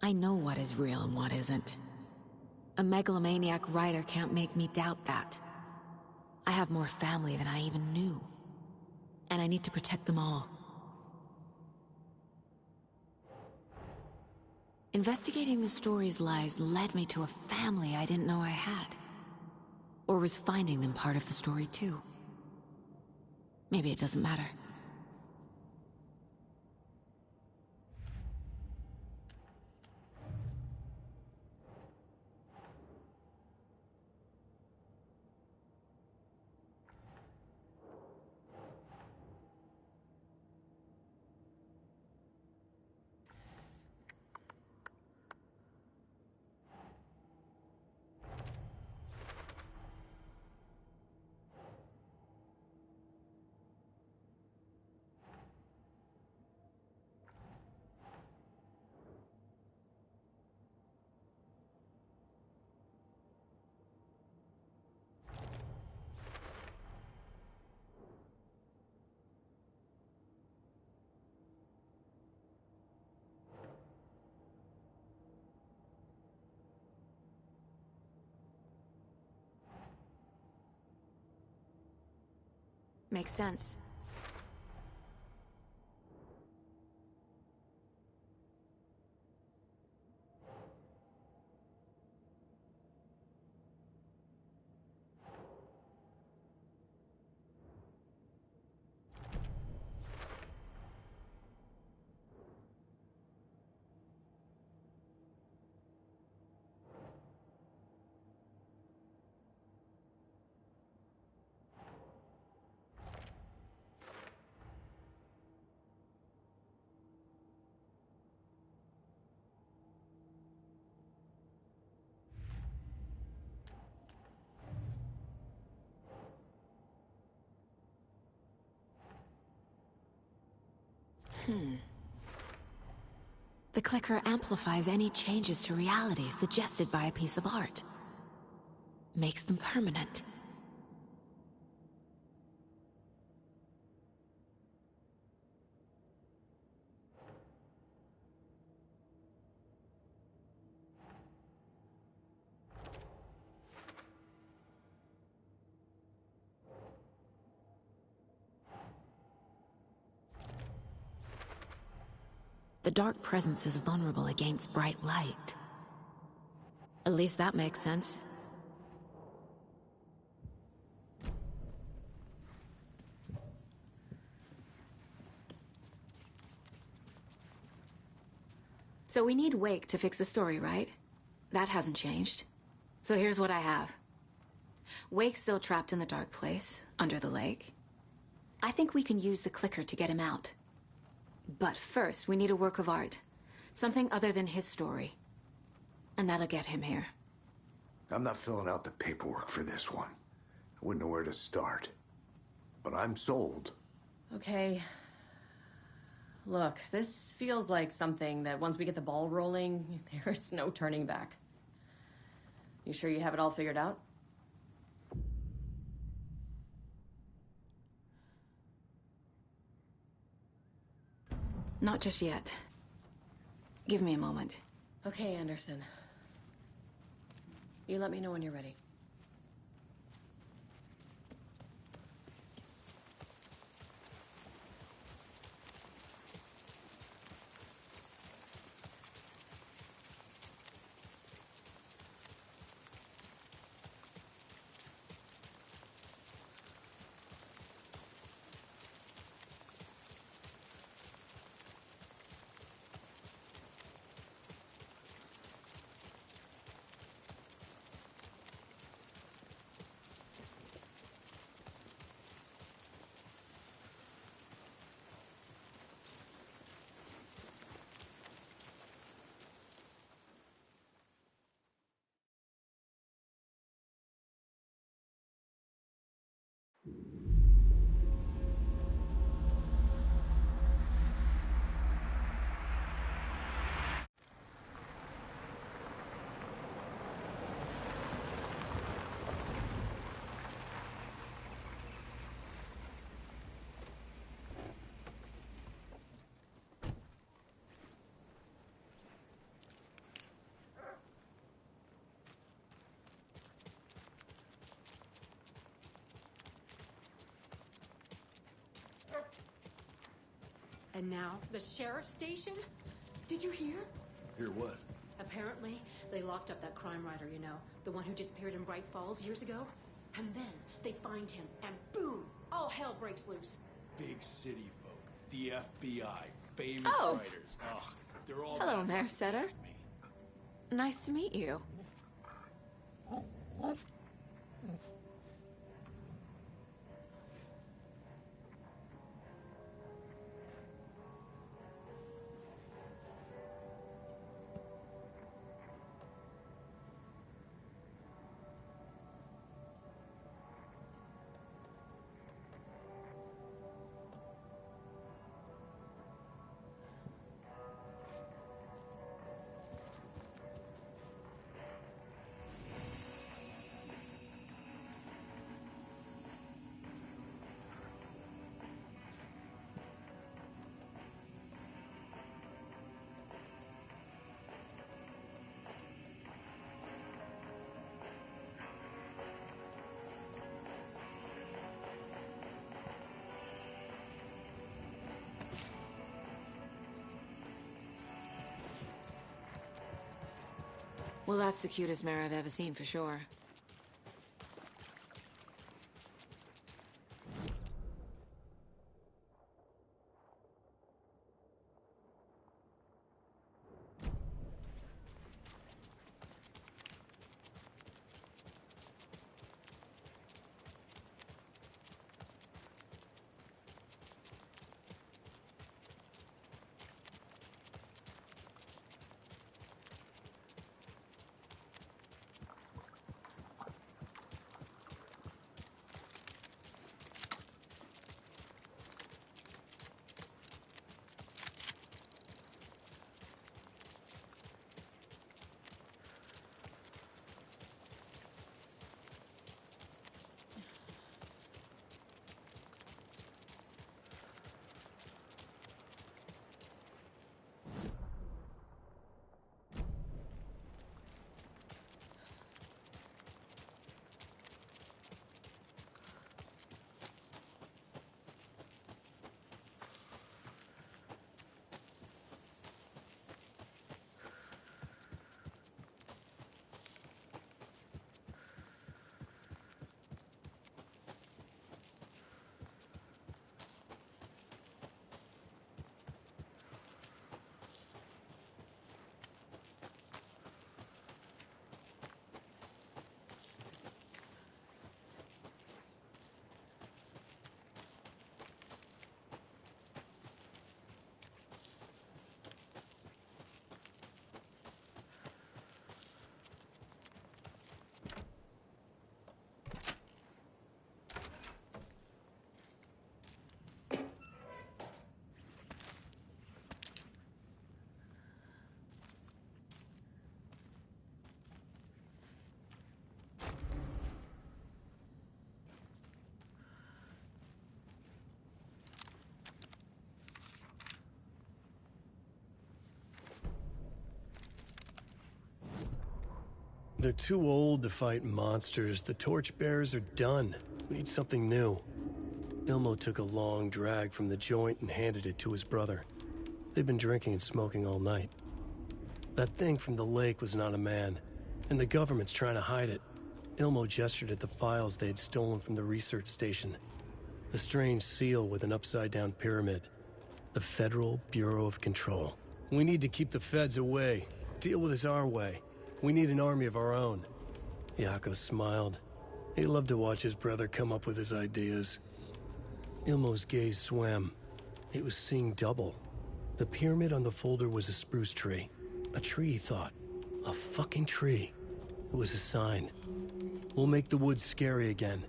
G: I know what is real and what isn't. A megalomaniac writer can't make me doubt that. I have more family than I even knew. And I need to protect them all. Investigating the story's lies led me to a family I didn't know I had. Or was finding them part of the story too. Maybe it doesn't matter. Makes sense. The clicker amplifies any changes to reality suggested by a piece of art. Makes them permanent. The dark presence is vulnerable against bright light. At least that makes sense. So we need Wake to fix the story, right? That hasn't changed. So here's what I have. Wake's still trapped in the dark place, under the lake. I think we can use the clicker to get him out. But first, we need a work of art. Something other than his story. And that'll get him here.
H: I'm not filling out the paperwork for this one. I wouldn't know where to start. But I'm sold.
F: Okay. Look, this feels like something that once we get the ball rolling, there's no turning back. You sure you have it all figured out?
G: Not just yet. Give me a moment.
F: Okay, Anderson. You let me know when you're ready.
O: And now, the sheriff's station? Did you hear?
B: Hear what?
O: Apparently, they locked up that crime writer, you know, the one who disappeared in Bright Falls years ago. And then they find him, and boom, all hell breaks loose.
P: Big city folk, the FBI, famous
G: Oh.
P: writers. Ugh, they're all...
G: Hello, Mayor Setter. Nice to meet you. Well, that's the cutest mare I've ever seen for sure.
A: They're too old to fight monsters. The torchbearers are done. We need something new. Ilmo took a long drag from the joint and handed it to his brother. They'd been drinking and smoking all night. That thing from the lake was not a man, and the government's trying to hide it. Ilmo gestured at the files they had stolen from the research station. The strange seal with an upside-down pyramid. The Federal Bureau of Control. We need to keep the feds away. Deal with this our way. We need an army of our own. Yako smiled. He loved to watch his brother come up with his ideas. Ilmo's gaze swam. He was seeing double. The pyramid on the folder was a spruce tree. A tree, he thought. A fucking tree. It was a sign. We'll make the woods scary again.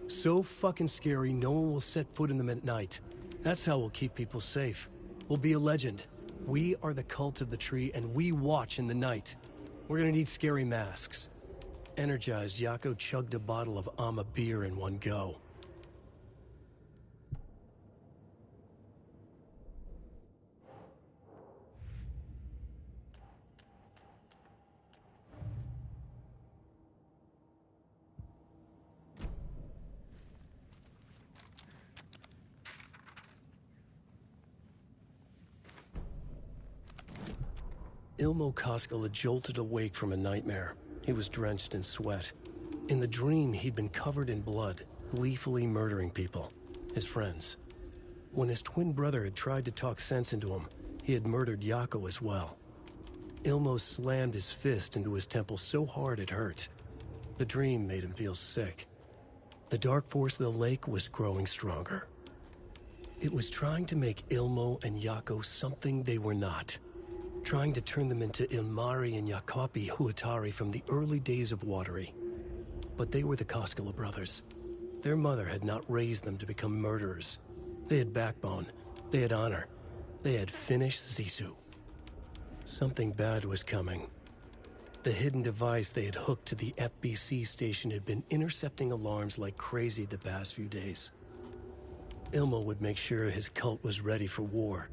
A: So fucking scary, no one will set foot in them at night. That's how we'll keep people safe. We'll be a legend. We are the cult of the tree, and we watch in the night. We're gonna need scary masks. Energized, Yako chugged a bottle of Ama beer in one go. Ilmo Koskela jolted awake from a nightmare. He was drenched in sweat. In the dream, he'd been covered in blood, gleefully murdering people, his friends. When his twin brother had tried to talk sense into him, he had murdered Yako as well. Ilmo slammed his fist into his temple so hard it hurt. The dream made him feel sick. The dark force of the lake was growing stronger. It was trying to make Ilmo and Yako something they were not. Trying to turn them into Ilmari and Jacopi Huatari from the early days of Watery. But they were the Koskela brothers. Their mother had not raised them to become murderers. They had backbone. They had honor. They had finished Zissou. Something bad was coming. The hidden device they had hooked to the FBC station had been intercepting alarms like crazy the past few days. Ilmo would make sure his cult was ready for war.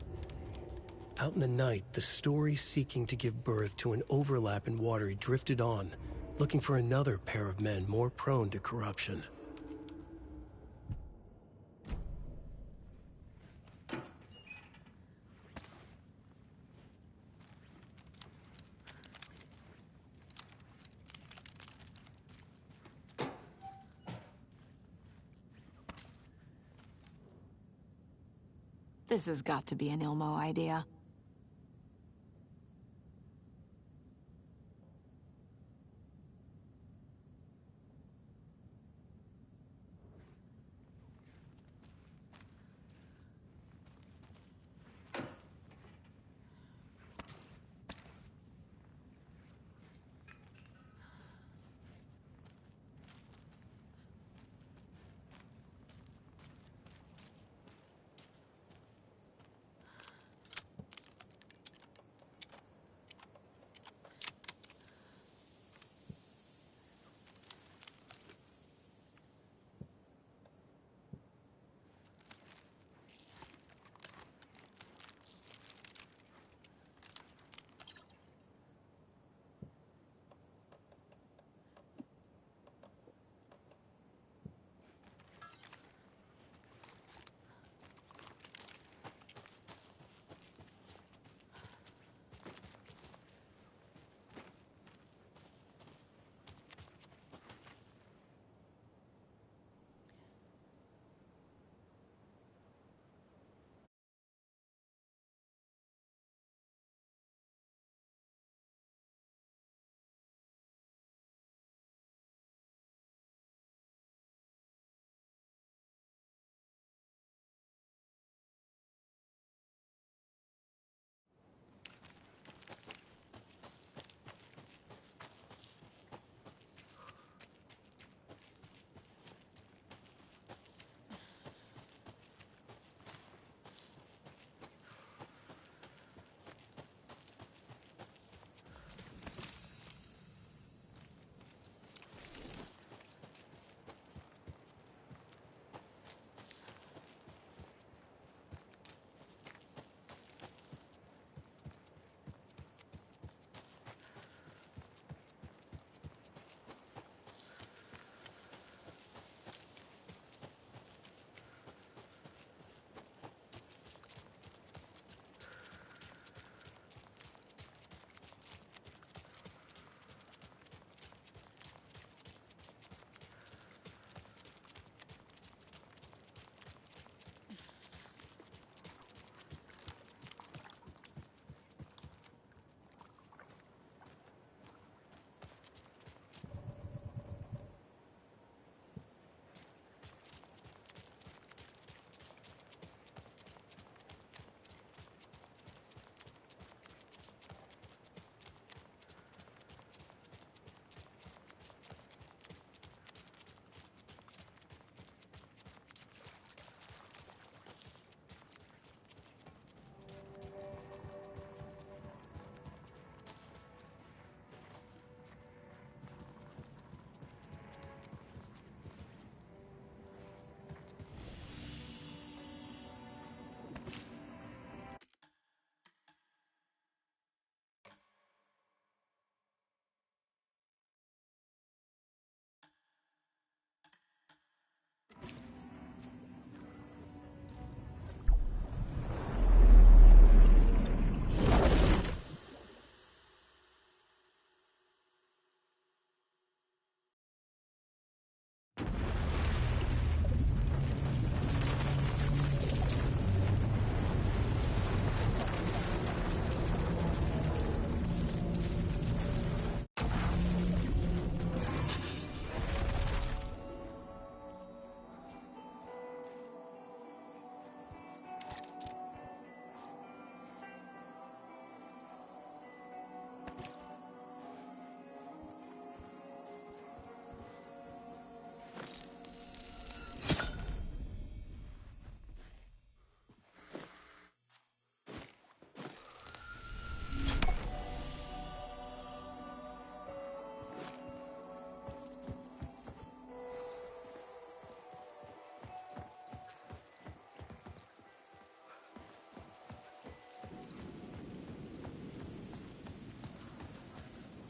A: Out in the night, the story seeking to give birth to an overlap in Watery drifted on, looking for another pair of men more prone to corruption.
G: This has got to be an Ilmo idea.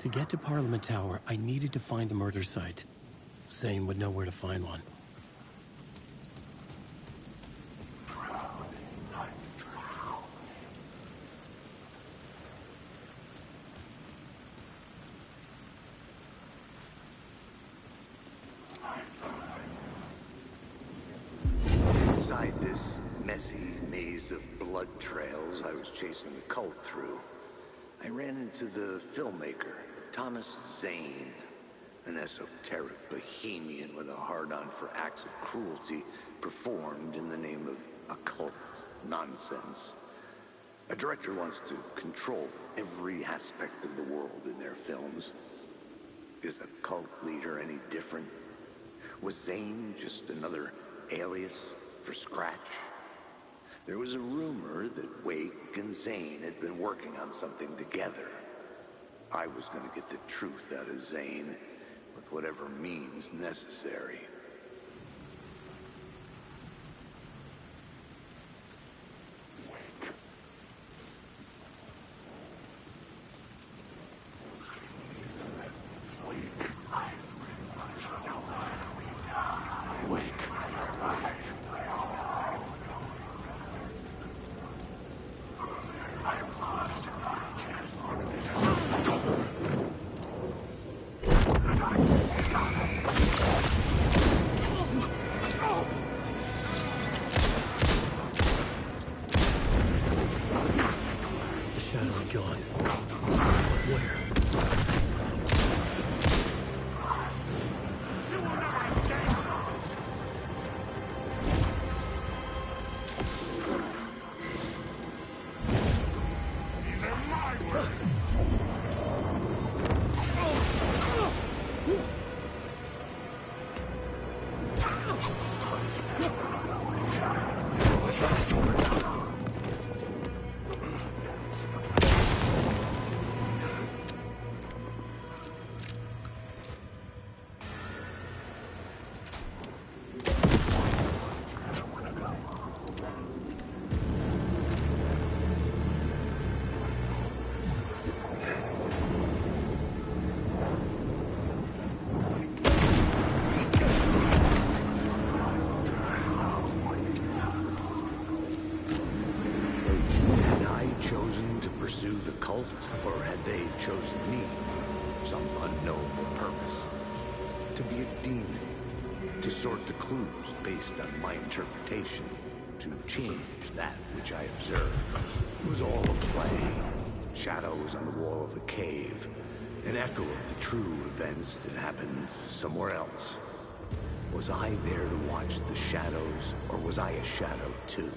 A: To get to Parliament Tower, I needed to find a murder site. Zane would know where to find one.
H: Inside this messy maze maze of blood trails I was chasing the cult through, I ran into the filmmaker, Thomas Zane, an esoteric bohemian with a hard-on for acts of cruelty performed in the name of occult nonsense. A director wants to control every aspect of the world in their films. Is the cult leader any different? Was Zane just another alias for Scratch? There was a rumor that Wake and Zane had been working on something together. I was going to get the truth out of Zane with whatever means necessary. Or had they chosen me for some unknown purpose? To be a demon, to sort the clues based on my interpretation, to change that which I observed. It was all a play. Shadows on the wall of a cave, an echo of the true events that happened somewhere else. Was I there to watch the shadows, or was I a shadow too?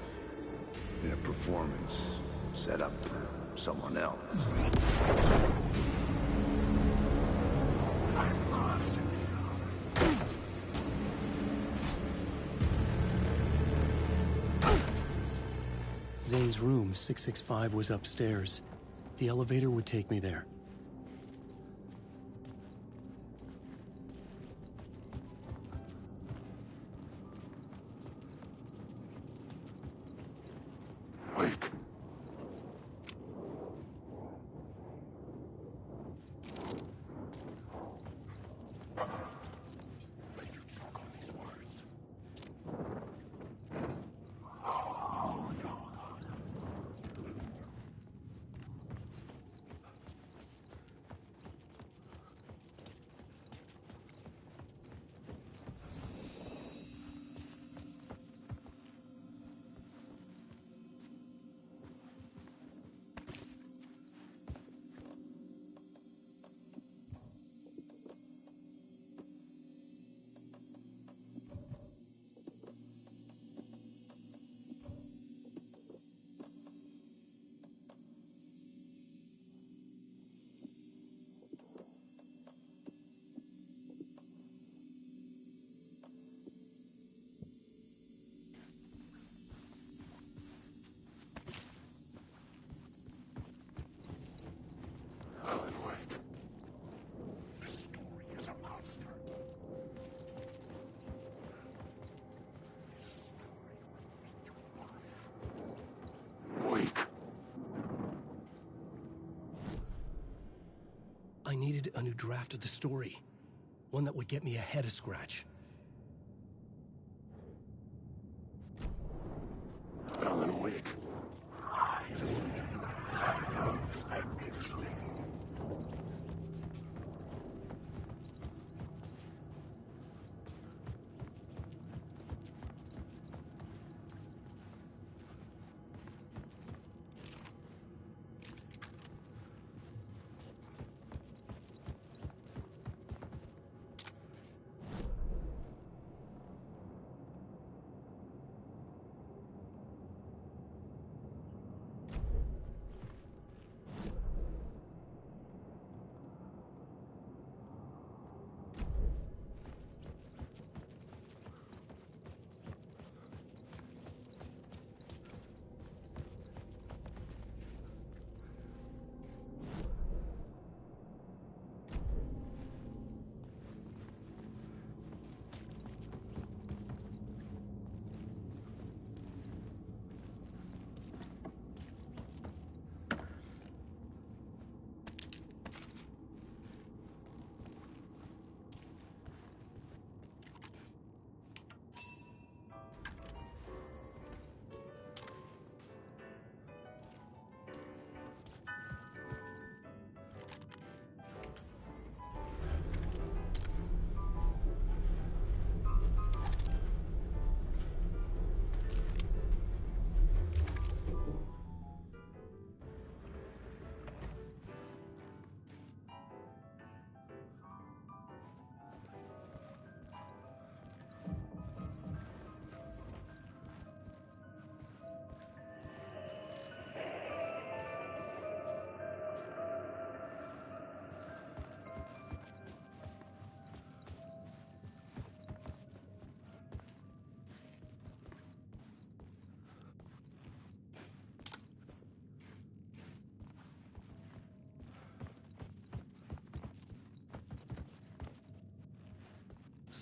H: In a performance set up for someone else. I'm lost.
A: Zane's room, 665, was upstairs. The elevator would take me there. I needed a new draft of the story. One that would get me ahead of Scratch.
B: Alan Wake.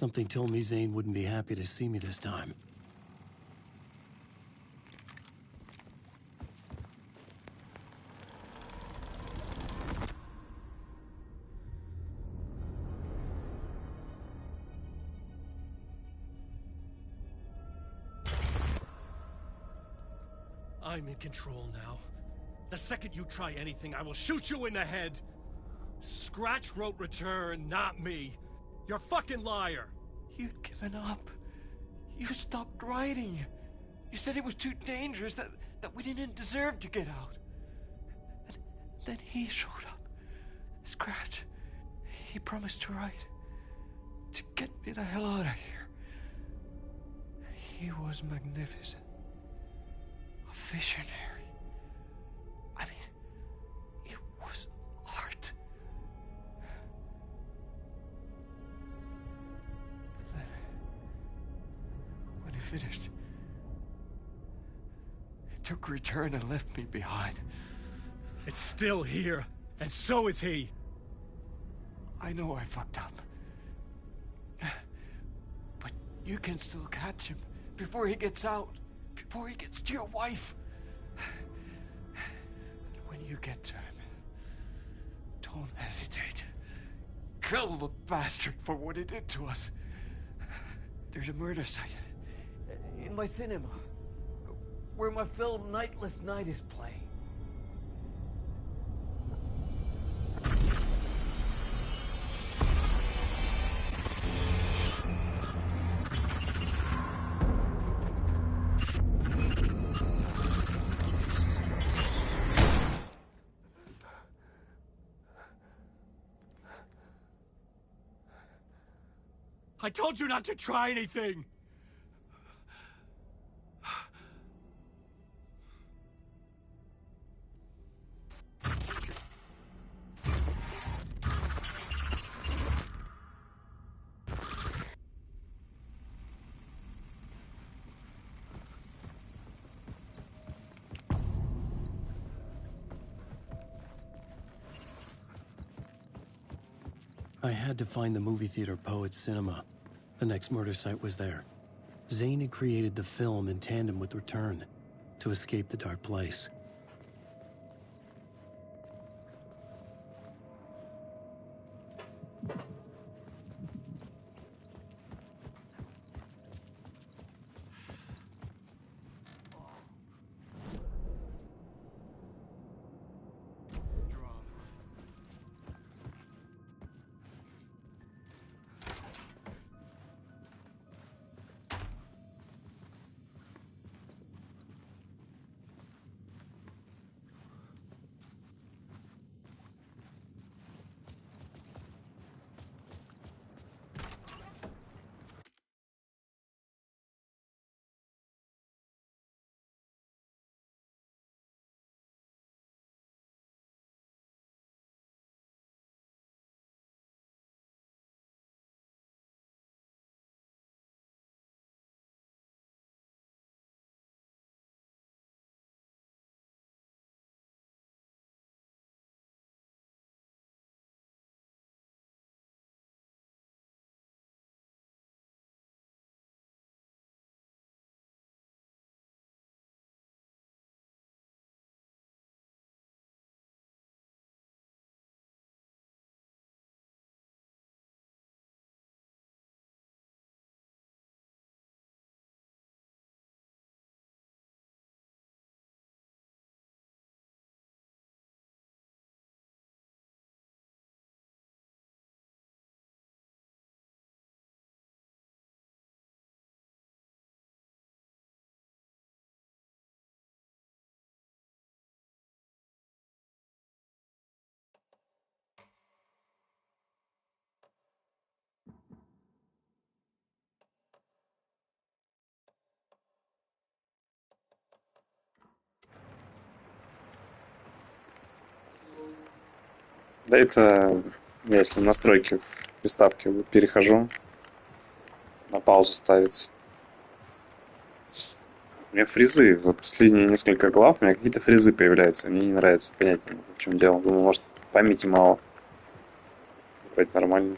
A: Something told me Zane wouldn't be happy to see me this time.
I: I'm in control now. The second you try anything, I will shoot you in the head. Scratch wrote return, not me. You're a fucking liar.
Q: You'd given up. You stopped writing. You said it was too dangerous, that we didn't deserve to get out. And then he showed up. Scratch. He promised to write. To get me the hell out of here. He was magnificent. A visionary. I mean, it was art. But then, when he finished, he took return and left me behind.
I: It's still here, and so is he.
Q: I know I fucked up. But you can still catch him before he gets out. Before he gets to your wife. And when you get to him, don't hesitate. Kill the bastard for what he did to us. There's a murder site in my cinema where my film Nightless Night is playing.
I: I told you not to try anything!
A: I had to find the movie theater Poets Cinema. The next murder site was there. Zane had created the film in tandem with Return to escape the dark place.
R: Да, это я если настройки в приставке перехожу, на паузу ставится. У меня фризы, вот последние несколько глав, у меня какие-то фризы появляются, мне не нравится, понять не могу, в чем дело. Думаю, может, памяти мало. Вроде нормально.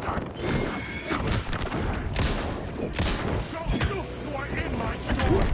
B: You are in my store!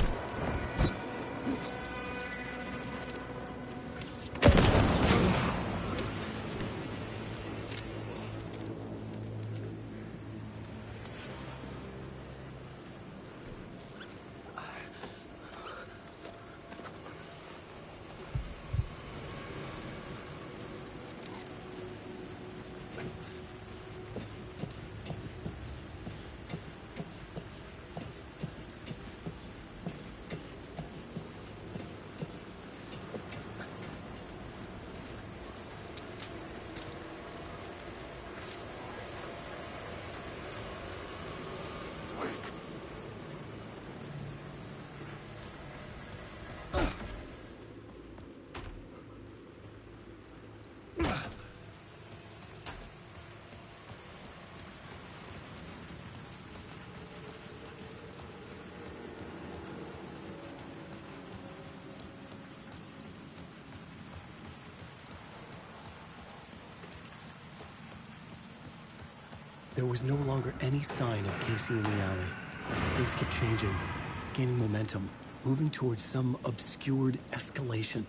A: There was no longer any sign of Casey in the alley. Things kept changing, gaining momentum, moving towards some obscured escalation.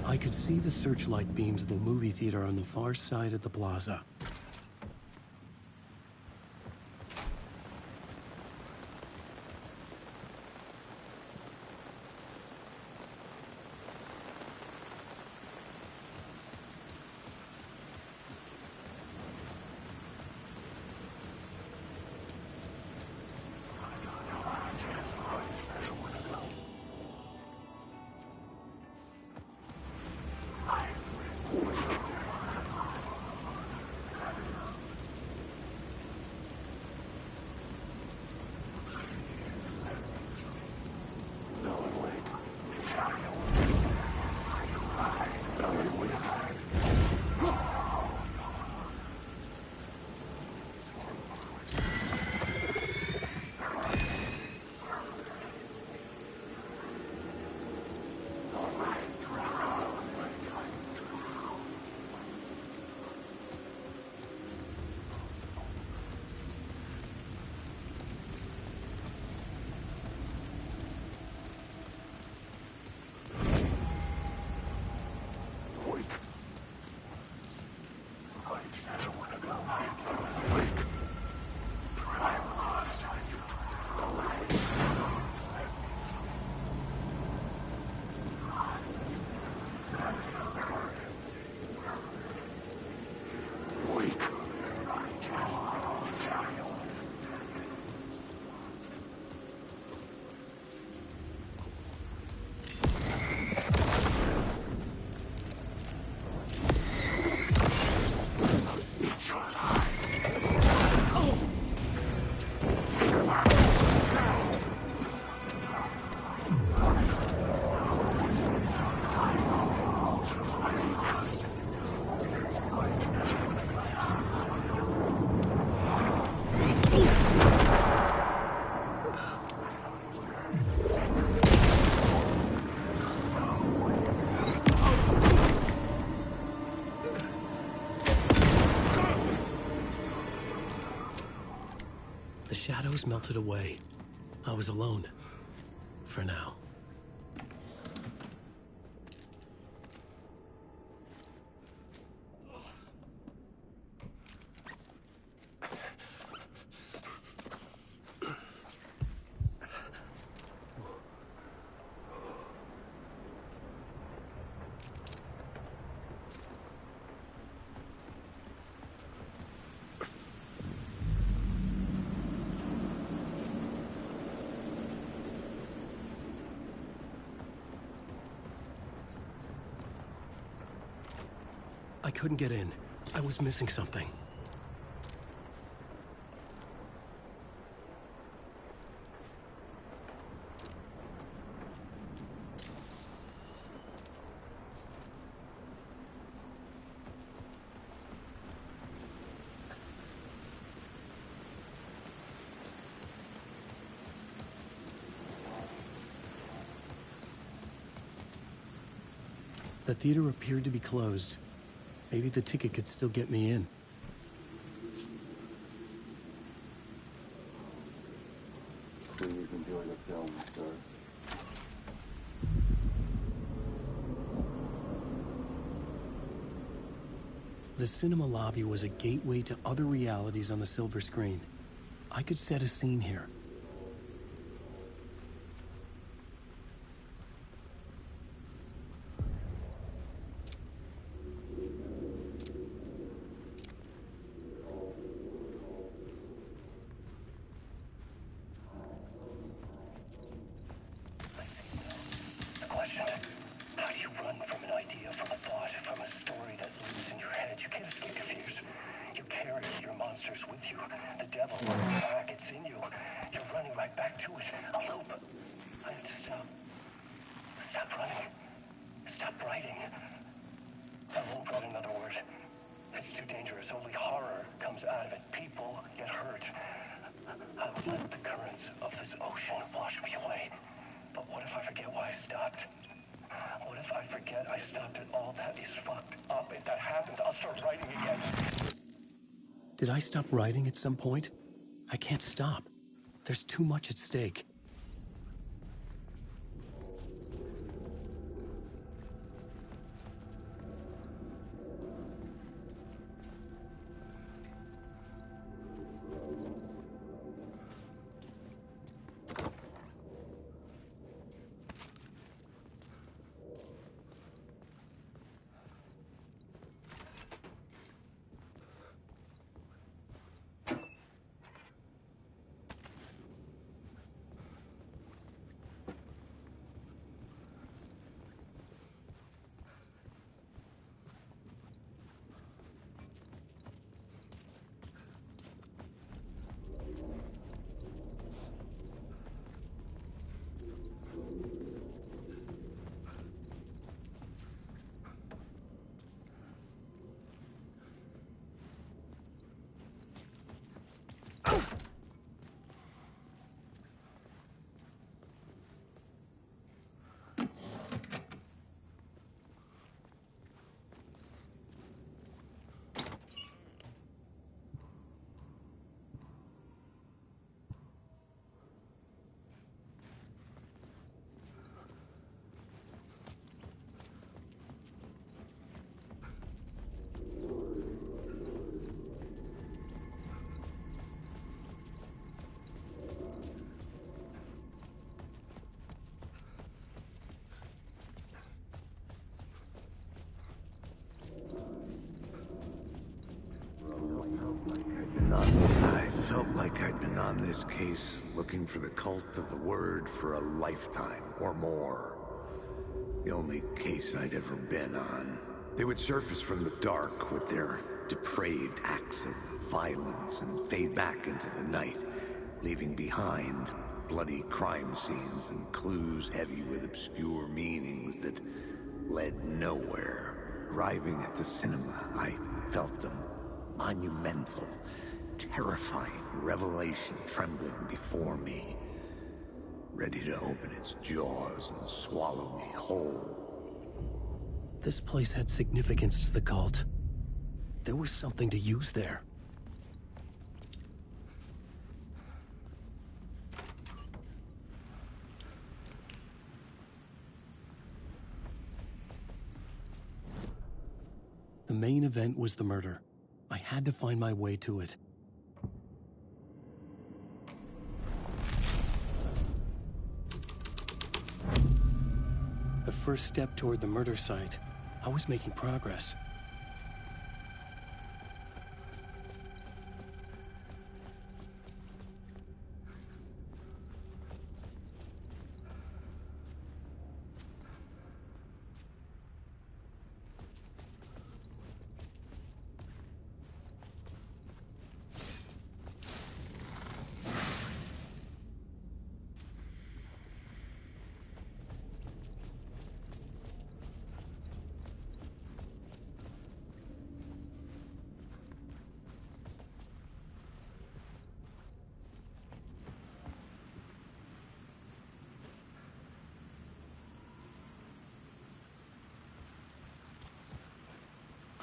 A: I could see the searchlight beams of the movie theater on the far side of the plaza. The shadows melted away. I was alone. For now. I couldn't get in. I was missing something. The theater appeared to be closed. Maybe the ticket could still get me in.
R: Please enjoy the film, sir.
A: The cinema lobby was a gateway to other realities on the silver screen. I could set a scene here.
S: The question, how do you run from an idea, from a thought, from a story that lives in your head? You can't escape your fears. You carry your monsters with you. The devil on your back, it's in you. You're running right back to it. A loop. I have to stop. Stop running. Stop writing. I won't write another word. It's too dangerous. Only horror comes out of it. People get hurt. I would let the currents of this ocean wash me away. But what if I forget why I stopped? What if I forget I stopped at all? That is fucked up. If that happens, I'll start writing again.
A: Did I stop writing at some point? I can't stop. There's too much at stake.
H: I felt like I'd been on this case looking for the cult of the word for a lifetime or more. The only case I'd ever been on. They would surface from the dark with their depraved acts of violence and fade back into the night, leaving behind bloody crime scenes and clues heavy with obscure meanings that led nowhere. Arriving at the cinema, I felt them monumental, terrifying revelation trembling before me, ready to open its jaws and swallow me whole.
A: This place had significance to the cult. There was something to use there. The main event was the murder. I had to find my way to it. The first step toward the murder site. I was making progress.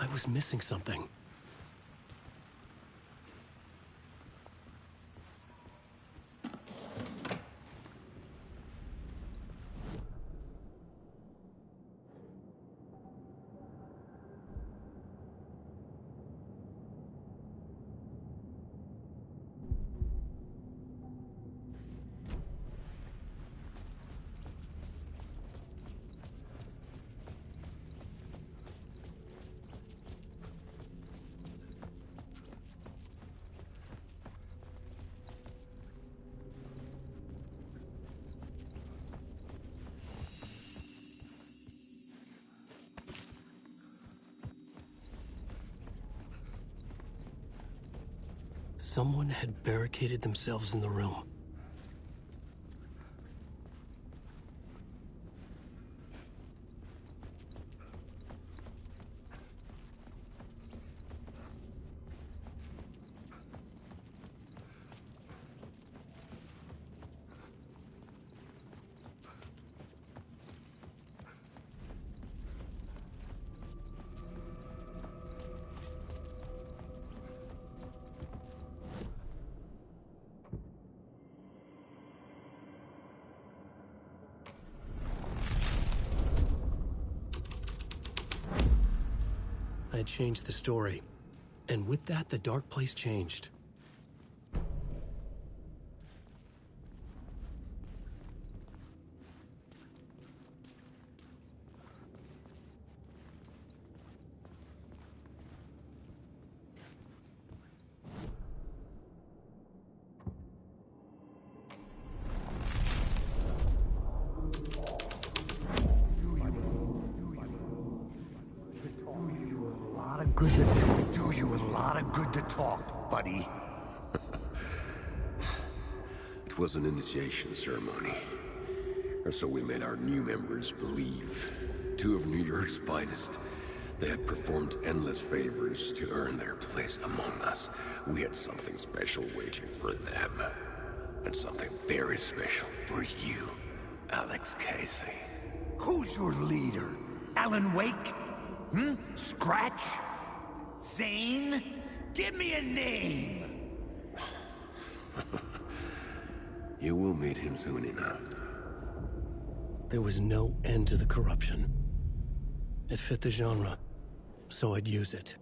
A: I was missing something. Someone had barricaded themselves in the room. I had changed the story. And with that, the dark place changed.
H: Do you a lot of good to talk, buddy.
M: It was an initiation ceremony. Or so we made our new members believe. Two of New York's finest. They had performed endless favors to earn their place among us. We had something special waiting for them. And something very special for you, Alex Casey.
H: Who's your leader? Alan Wake? Scratch? Zane? Give me a name!
M: You will meet him soon enough.
A: There was no end to the corruption. It fit the genre, so I'd use it.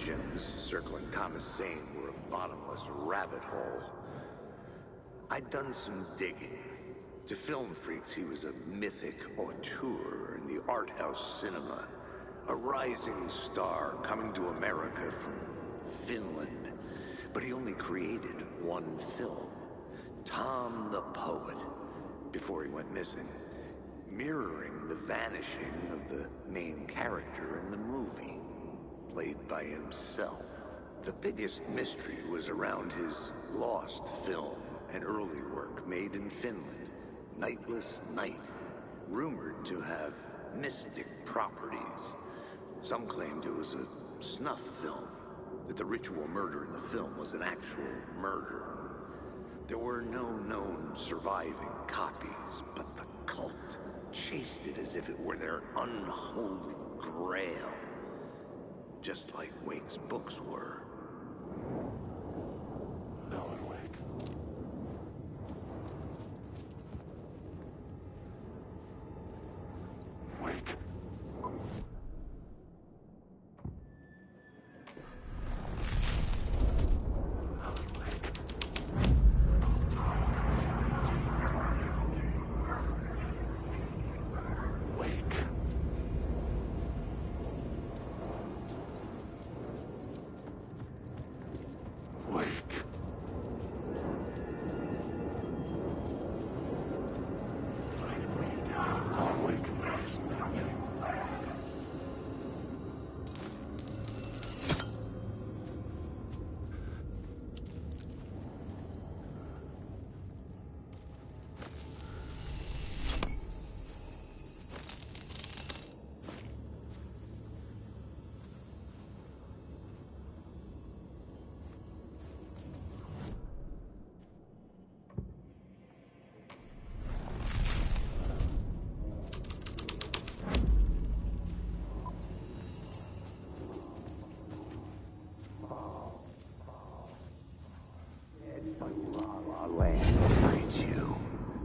H: legends circling Thomas Zane were a bottomless rabbit hole. I'd done some digging. To film freaks, he was a mythic auteur in the art house cinema. A rising star coming to America from Finland. But he only created one film, Tom the Poet, before he went missing, mirroring the vanishing of the main character in the movie, played by himself. The biggest mystery was around his lost film, an early work made in Finland, Nightless Night, rumored to have mystic properties. Some claimed it was a snuff film, that the ritual murder in the film was an actual murder. There were no known surviving copies, but the cult chased it as if it were their unholy grail. Just like Wake's books were.
M: Alan Wake. Wake.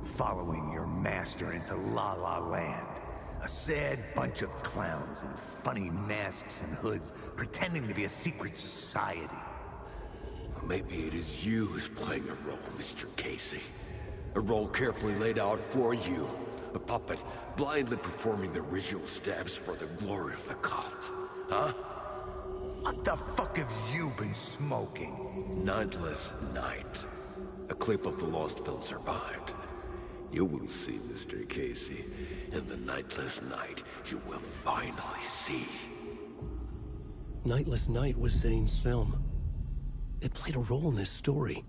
H: Following your master into La La Land. A sad bunch of clowns in funny masks and hoods, pretending to be a secret society.
M: Maybe it is you who's playing a role, Mr. Casey. A role carefully laid out for you. A puppet, blindly performing the ritual stabs for the glory of the cult. Huh?
H: What the fuck have you been smoking?
M: Nightless Night. A clip of the lost film survived. You will see, Mr. Casey. In the Nightless Night, you will finally see.
A: Nightless Night was Zane's film. It played a role in this story.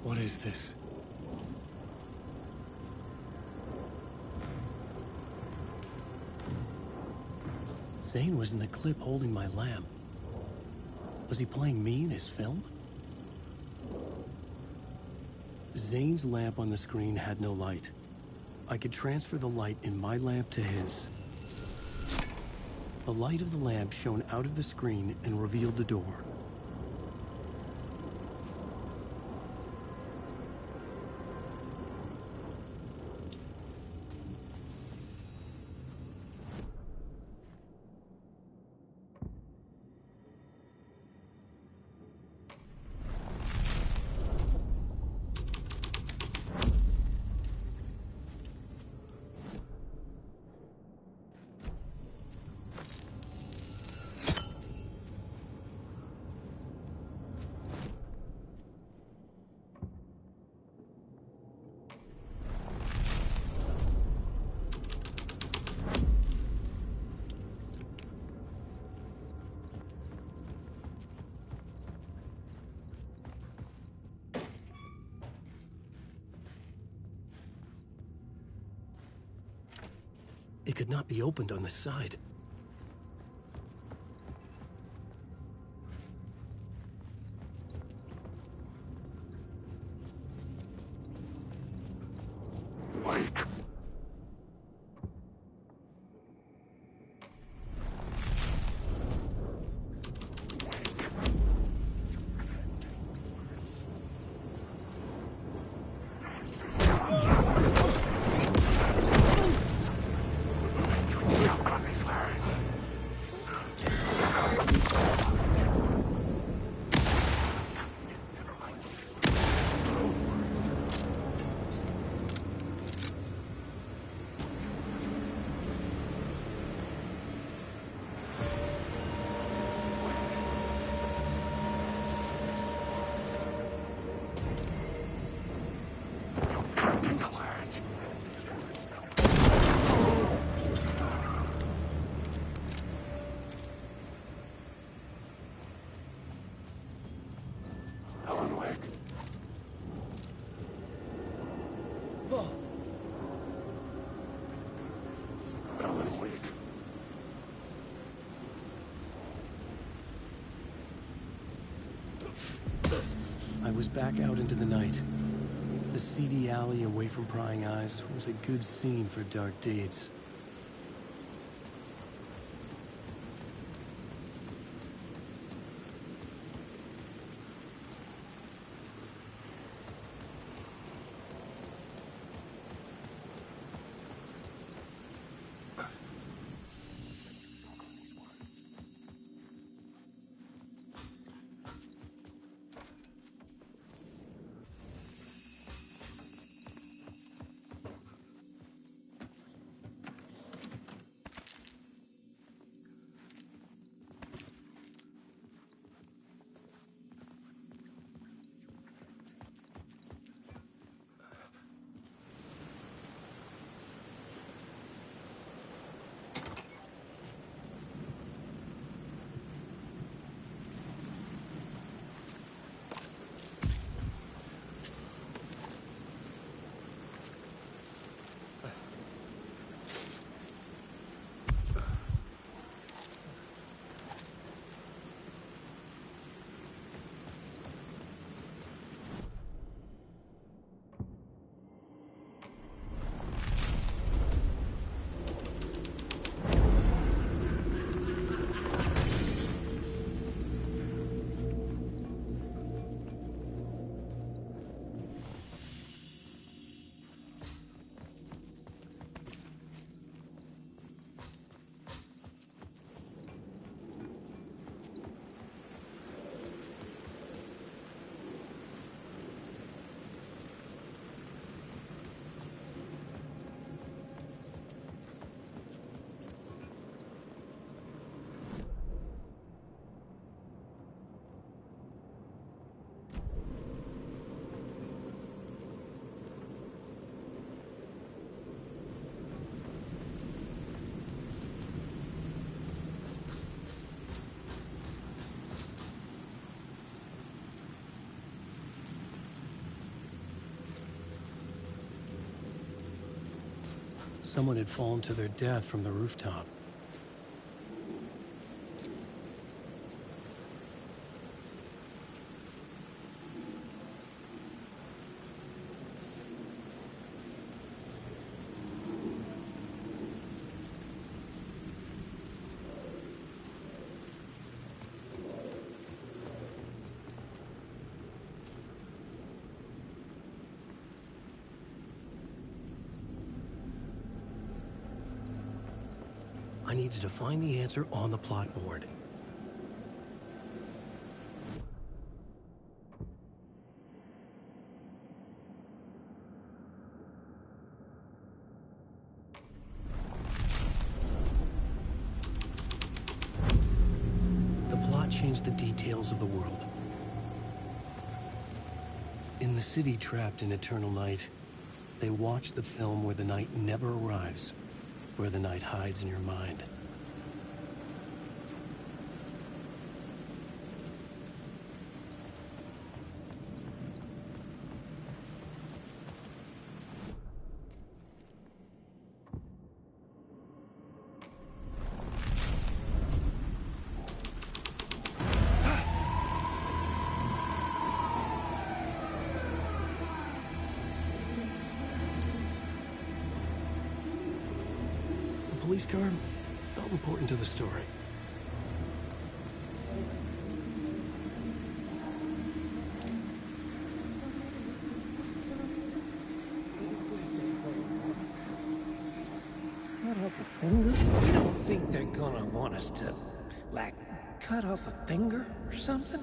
A: What is this? Zane was in the clip holding my lamp. Was he playing me in his film? Zane's lamp on the screen had no light. I could transfer the light in my lamp to his. The light of the lamp shone out of the screen and revealed the door. It could not be opened on the side. I was back out into the night. The seedy alley away from prying eyes was a good scene for dark deeds. Someone had fallen to their death from the rooftop. I needed to find the answer on the plot board. The plot changed the details of the world. In the city trapped in eternal night, they watch the film where the night never arrives. Where the night hides in your mind. Police car felt important to the story.
T: You don't think they're gonna want us to, like, cut off a finger or something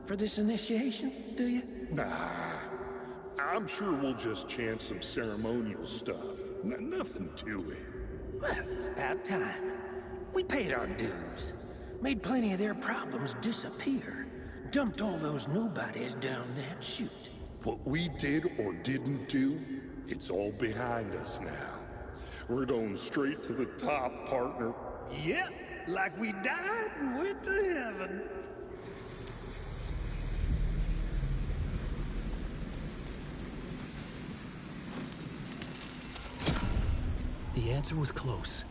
T: for this initiation, do you?
U: Nah. I'm sure we'll just chant some ceremonial stuff. Nothing to it.
T: Well, it's about time. We paid our dues. Made plenty of their problems disappear. Dumped all those nobodies down that chute.
U: What we did or didn't do, it's all behind us now. We're going straight to the top, partner.
T: Yep, like we died and went to heaven.
A: The answer was close.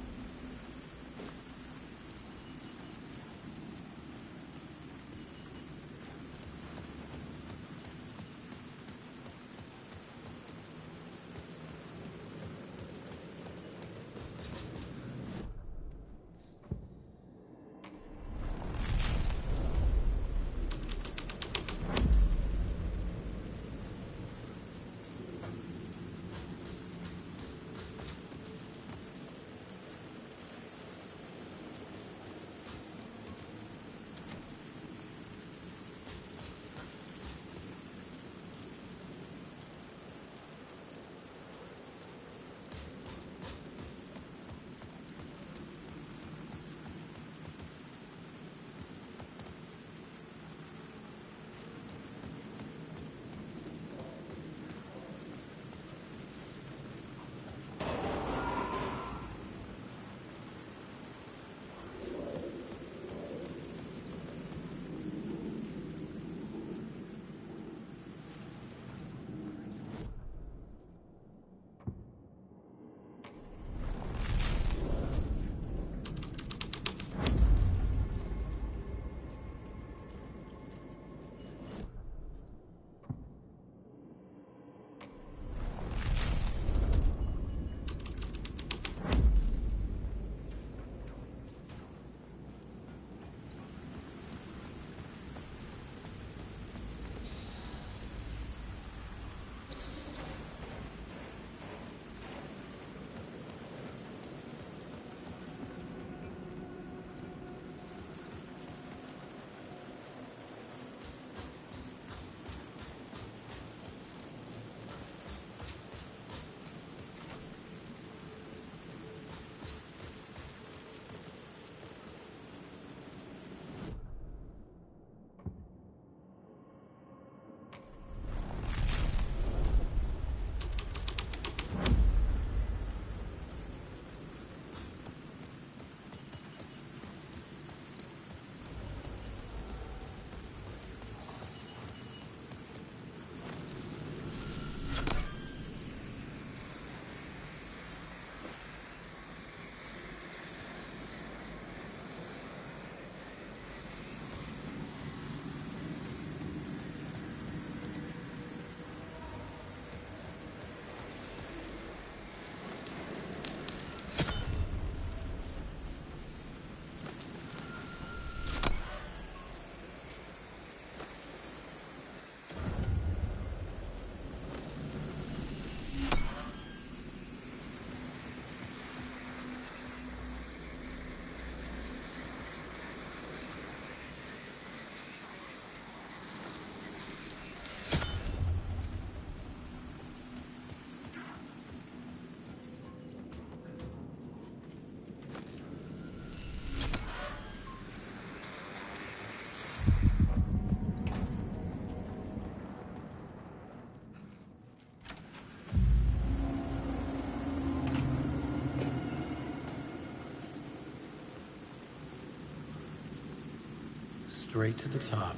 A: Straight to the top.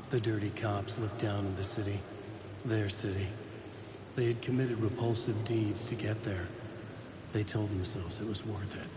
A: The dirty cops looked down on the city. Their city. They had committed repulsive deeds to get there. They told themselves it was worth it.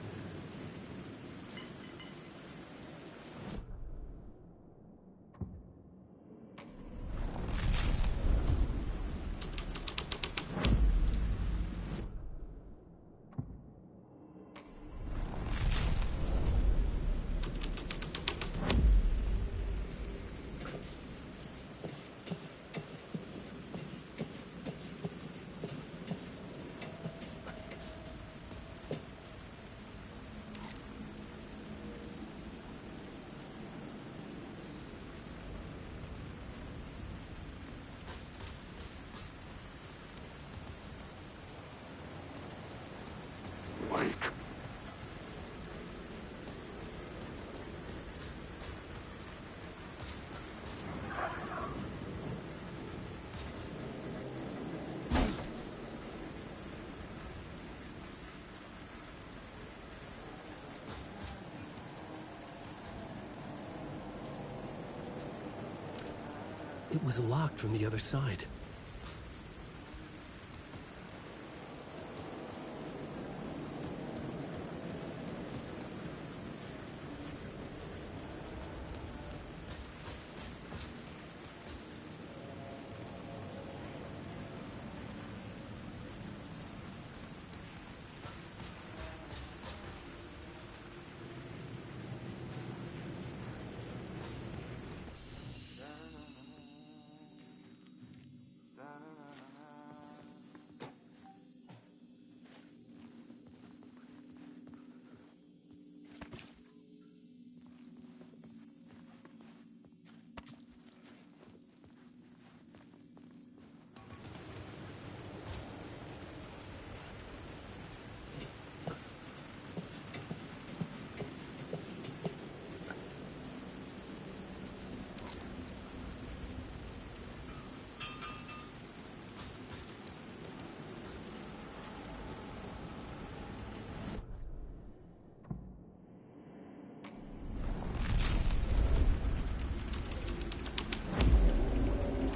A: It was locked from the other side.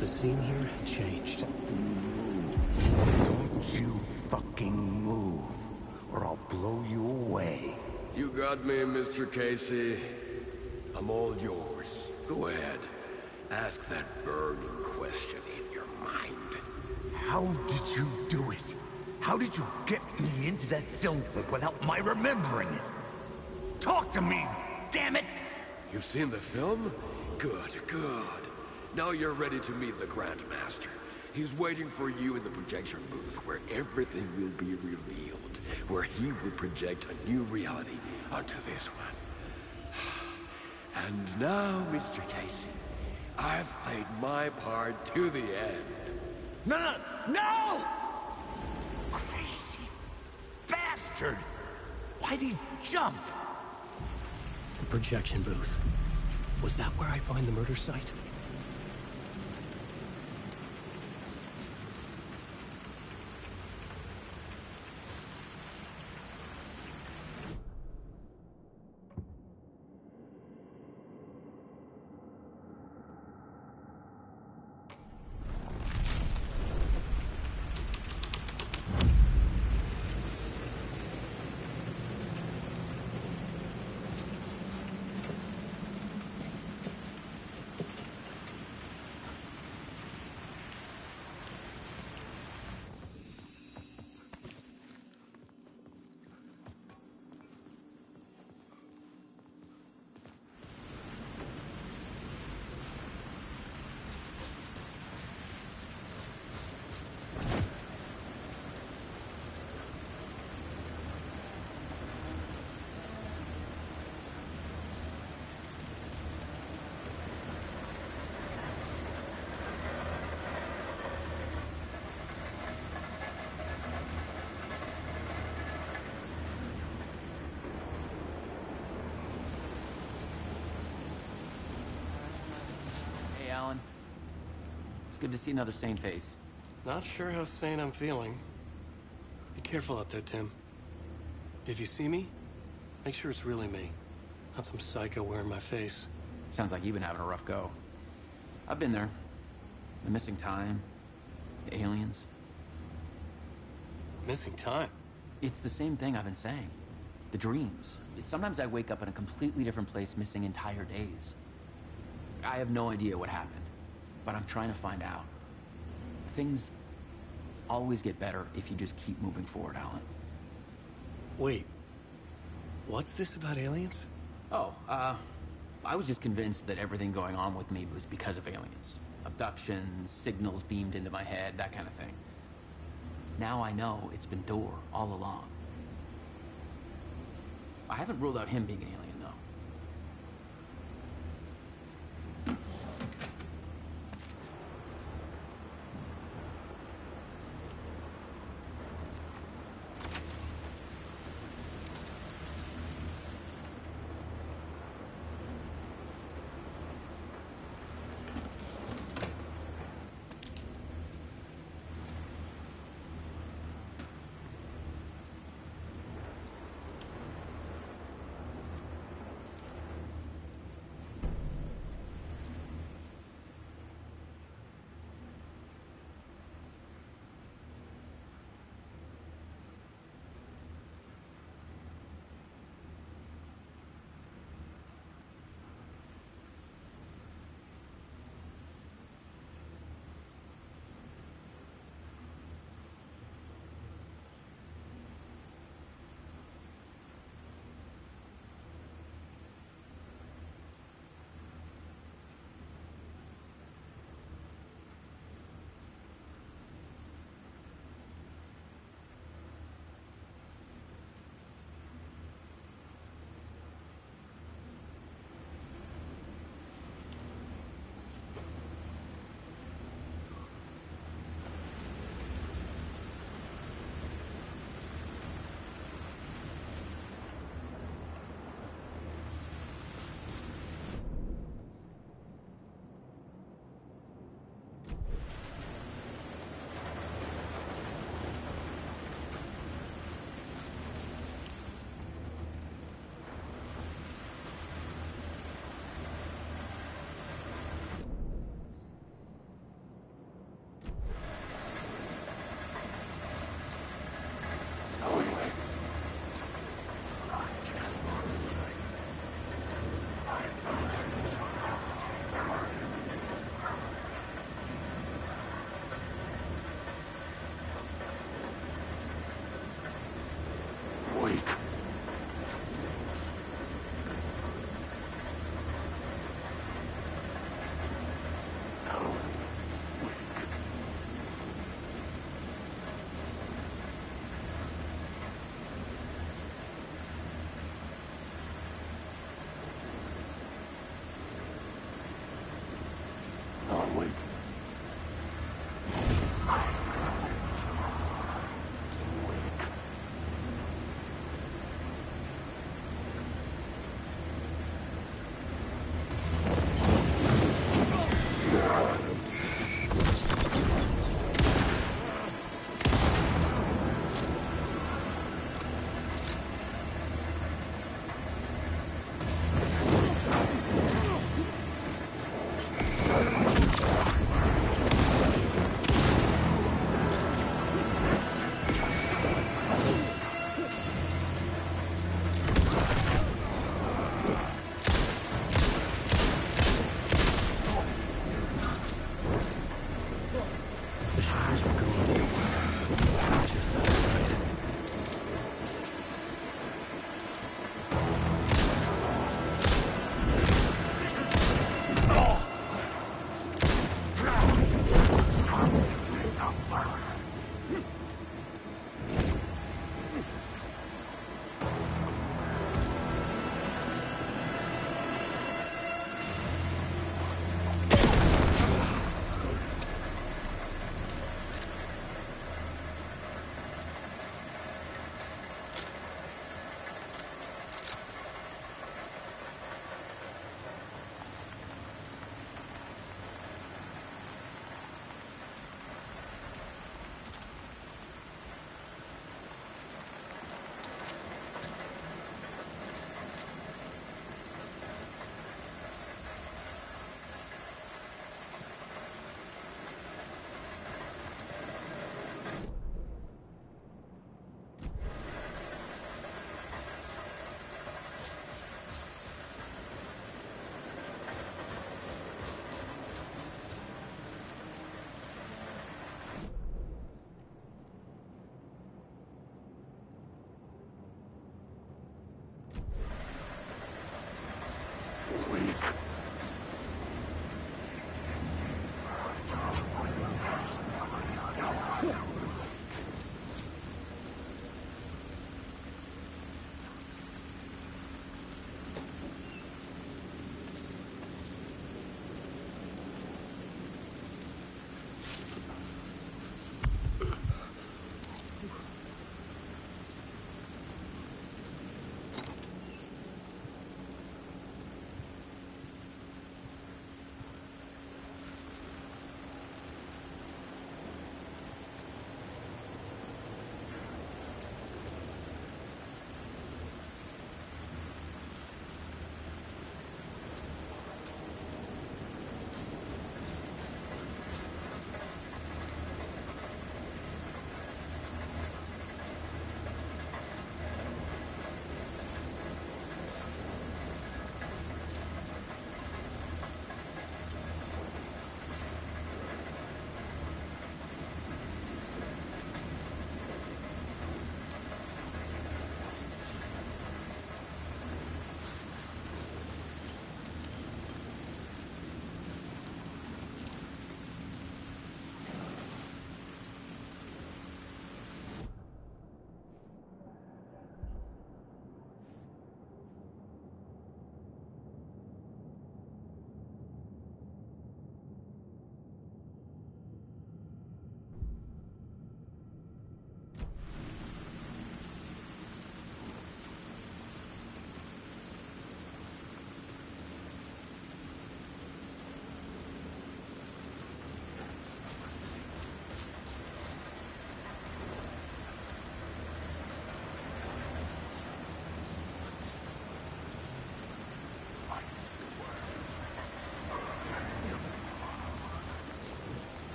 A: The scene here had changed.
H: Don't you fucking move, or I'll blow you away.
M: You got me, Mr. Casey. I'm all yours. Go ahead. Ask that burning question in your mind.
H: How did you do it? How did you get me into that film clip without my remembering it? Talk to me, damn it!
M: You've seen the film? Good, good. Now you're ready to meet the Grandmaster. He's waiting for you in the projection booth where everything will be revealed, where he will project a new reality onto this one. And now, Mr. Casey, I've played my part to the end.
H: No! Crazy bastard! Why'd he jump?
A: The projection booth. Was that where I'd find the murder site?
C: Alan. It's good to see another sane face.
A: Not sure how sane I'm feeling. Be careful out there, Tim. If you see me, make sure it's really me. Not some psycho wearing my face.
C: Sounds like you've been having a rough go. I've been there. The missing time, the aliens.
A: Missing time?
C: It's the same thing I've been saying. The dreams. Sometimes I wake up in a completely different place, missing entire days. I have no idea what happened, but I'm trying to find out. Things always get better if you just keep moving forward, Alan.
A: Wait. What's this about aliens?
C: Oh, I was just convinced that everything going on with me was because of aliens. Abductions, signals beamed into my head, that kind of thing. Now I know it's been Door all along. I haven't ruled out him being an alien, though.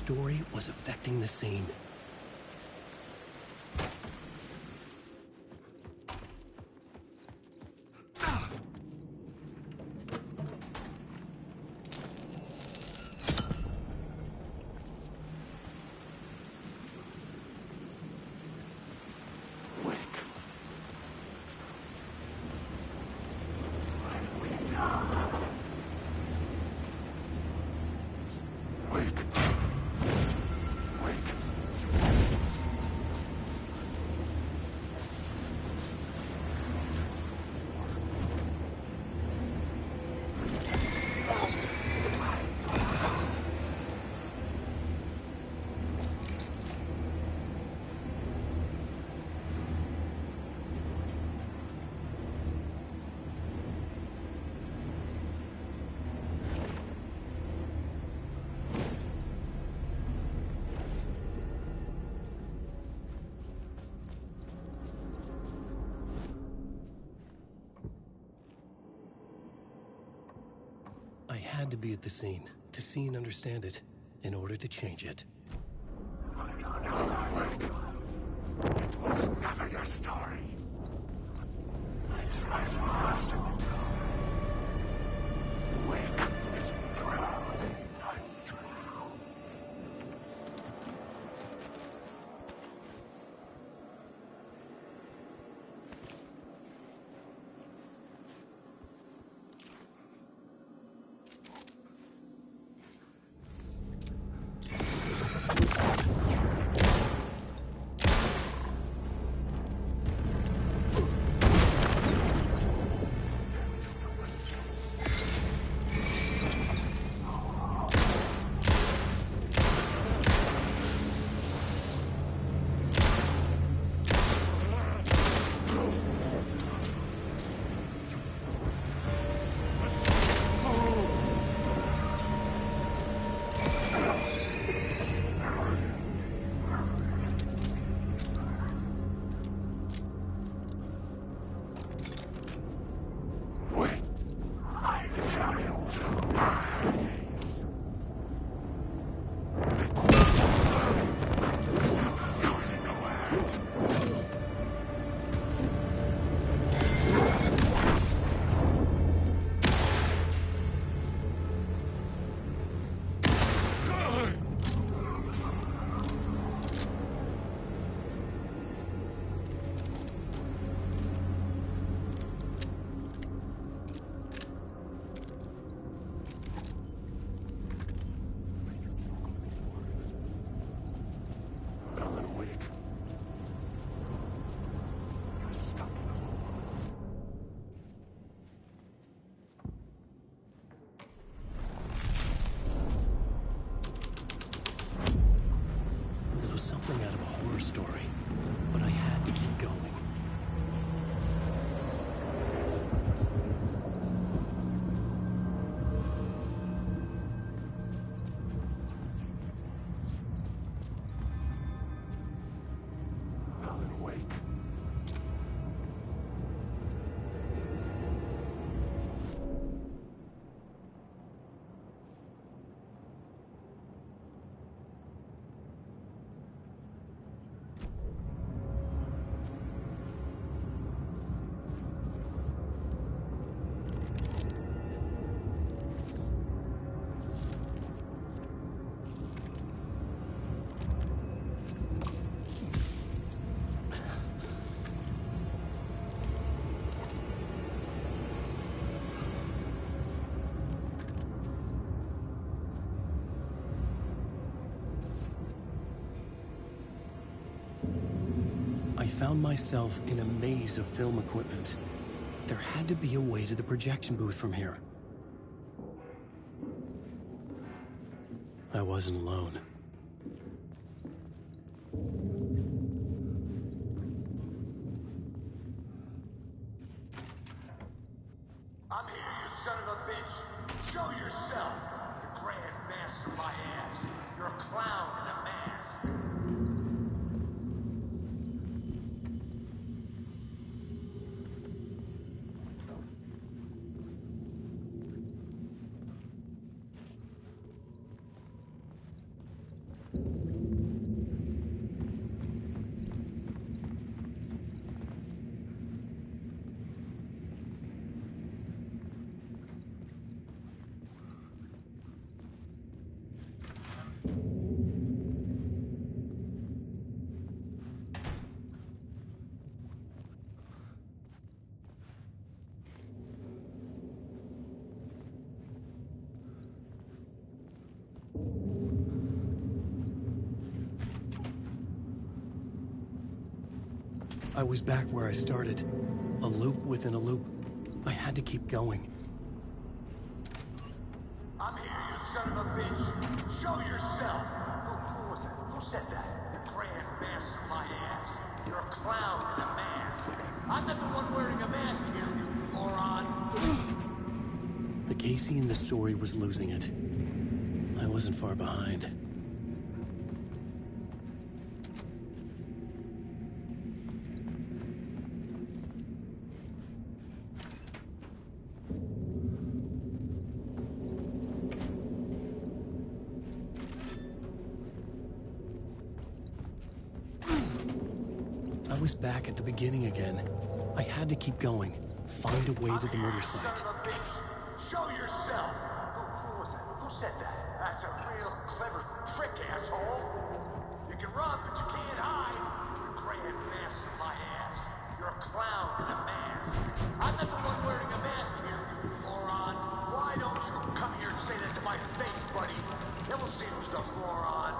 A: story was affecting the scene. I had to be at the scene, to see and understand it, in order to change it.
H: It was never your story. I lost it. Wake is proud.
A: Something out of a horror story, but I had to keep going.
H: Alan Wake.
A: I found myself in a maze of film equipment. There had to be a way to the projection booth from here. I wasn't alone.
H: I'm here, you son of a bitch. Show yourself. The Grand Master, my ass. You're a clown in a mask.
A: I was back where I started. A loop within a loop. I had to keep going.
H: I'm here, you son of a bitch. Show yourself. Who was that? Who said that? The Grand Master, my ass. You're a clown in a mask. I'm not the one wearing a mask here, you moron.
A: The Casey in the story was losing it. I wasn't far behind. I was back at the beginning again. I had to keep going. Find a way to the murder site.
H: Son of a bitch. Show yourself. Who was that? Who said that? That's a real clever trick, asshole. You can run, but you can't hide. The Grand Master, my ass. You're a clown in a mask. I'm not the one wearing a mask here, you moron. Why don't you come here and say that to my face, buddy? Then we'll see who's the moron.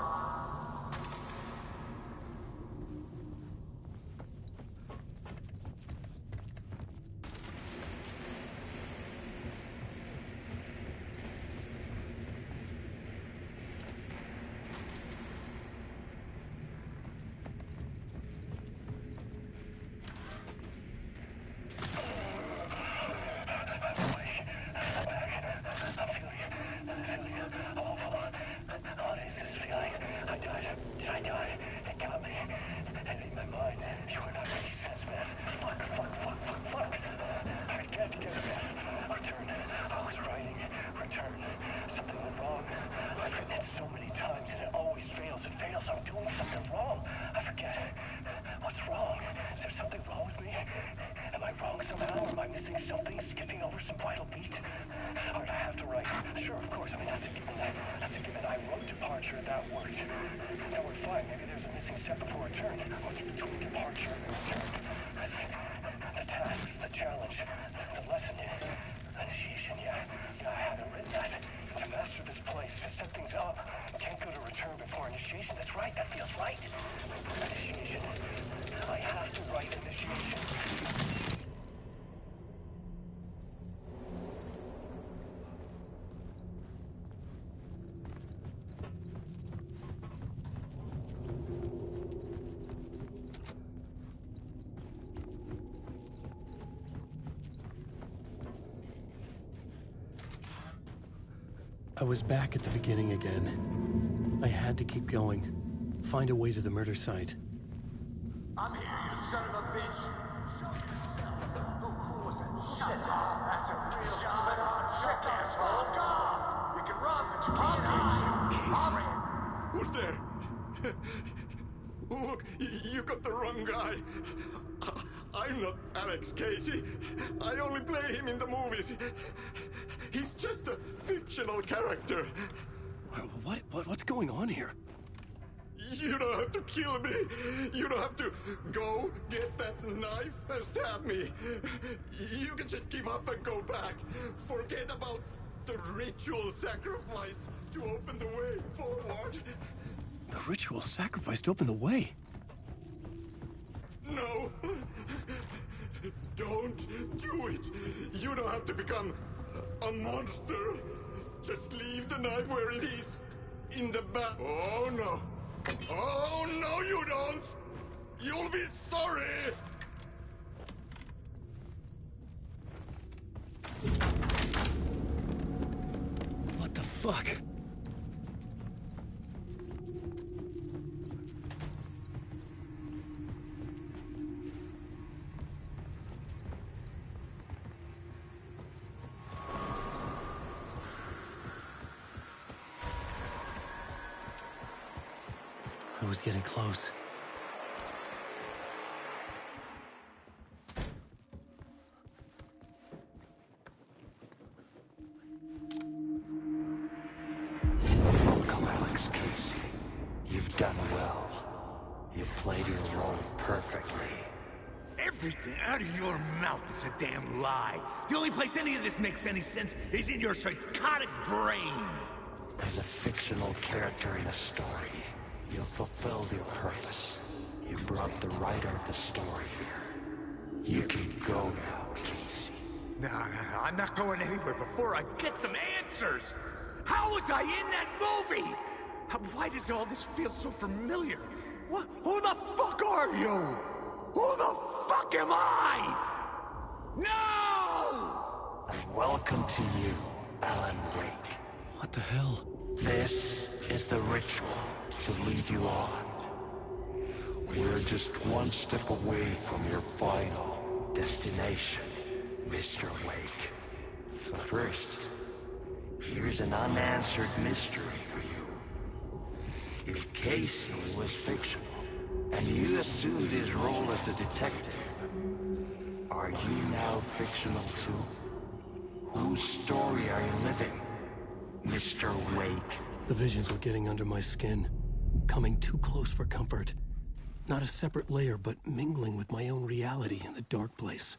A: I was back at the beginning again. I had to keep going. Find a way to the murder site.
H: I'm here, you son of a bitch. Show yourself. Who was that? Who said that? That's a real clever trick, asshole. God! You can run, but you can't hide.
B: Who's there? Look, you got the wrong guy. I'm not Alex Casey. I only play him in the movies. He's just a fictional character.
A: What's going on here?
B: You don't have to kill me. You don't have to go get that knife and stab me. You can just give up and go back. Forget about the ritual sacrifice to open the way forward.
A: The ritual sacrifice to open the way?
B: No. Don't do it. You don't have to become a monster. Just leave the knife where it is. In the back. Oh, no. Oh, no, you don't. You'll be sorry.
A: What the fuck? I was getting close.
S: Welcome, Alex Casey. You've done well. You've played your role perfectly.
T: Everything out of your mouth is a damn lie. The only place any of this makes any sense is in your psychotic brain.
S: As a fictional character in a story, you've fulfilled your purpose.
T: You've rubbed the writer of the story here. You can go now, Casey.
H: No, I'm not going anywhere before I get some answers! How was I in that movie? Why does all this feel so familiar? What? Who the fuck are you? Who the fuck am I? No!
T: And welcome to you, Alan Wake.
A: What the hell?
T: This is the ritual to lead you on. We're just one step away from your final destination, Mr. Wake. But first, here's an unanswered mystery for you. If Casey was fictional, and you assumed his role as a detective, are you now fictional too? Whose story are you living, Mr. Wake?
A: The visions were getting under my skin, coming too close for comfort. Not a separate layer, but mingling with my own reality in the dark place.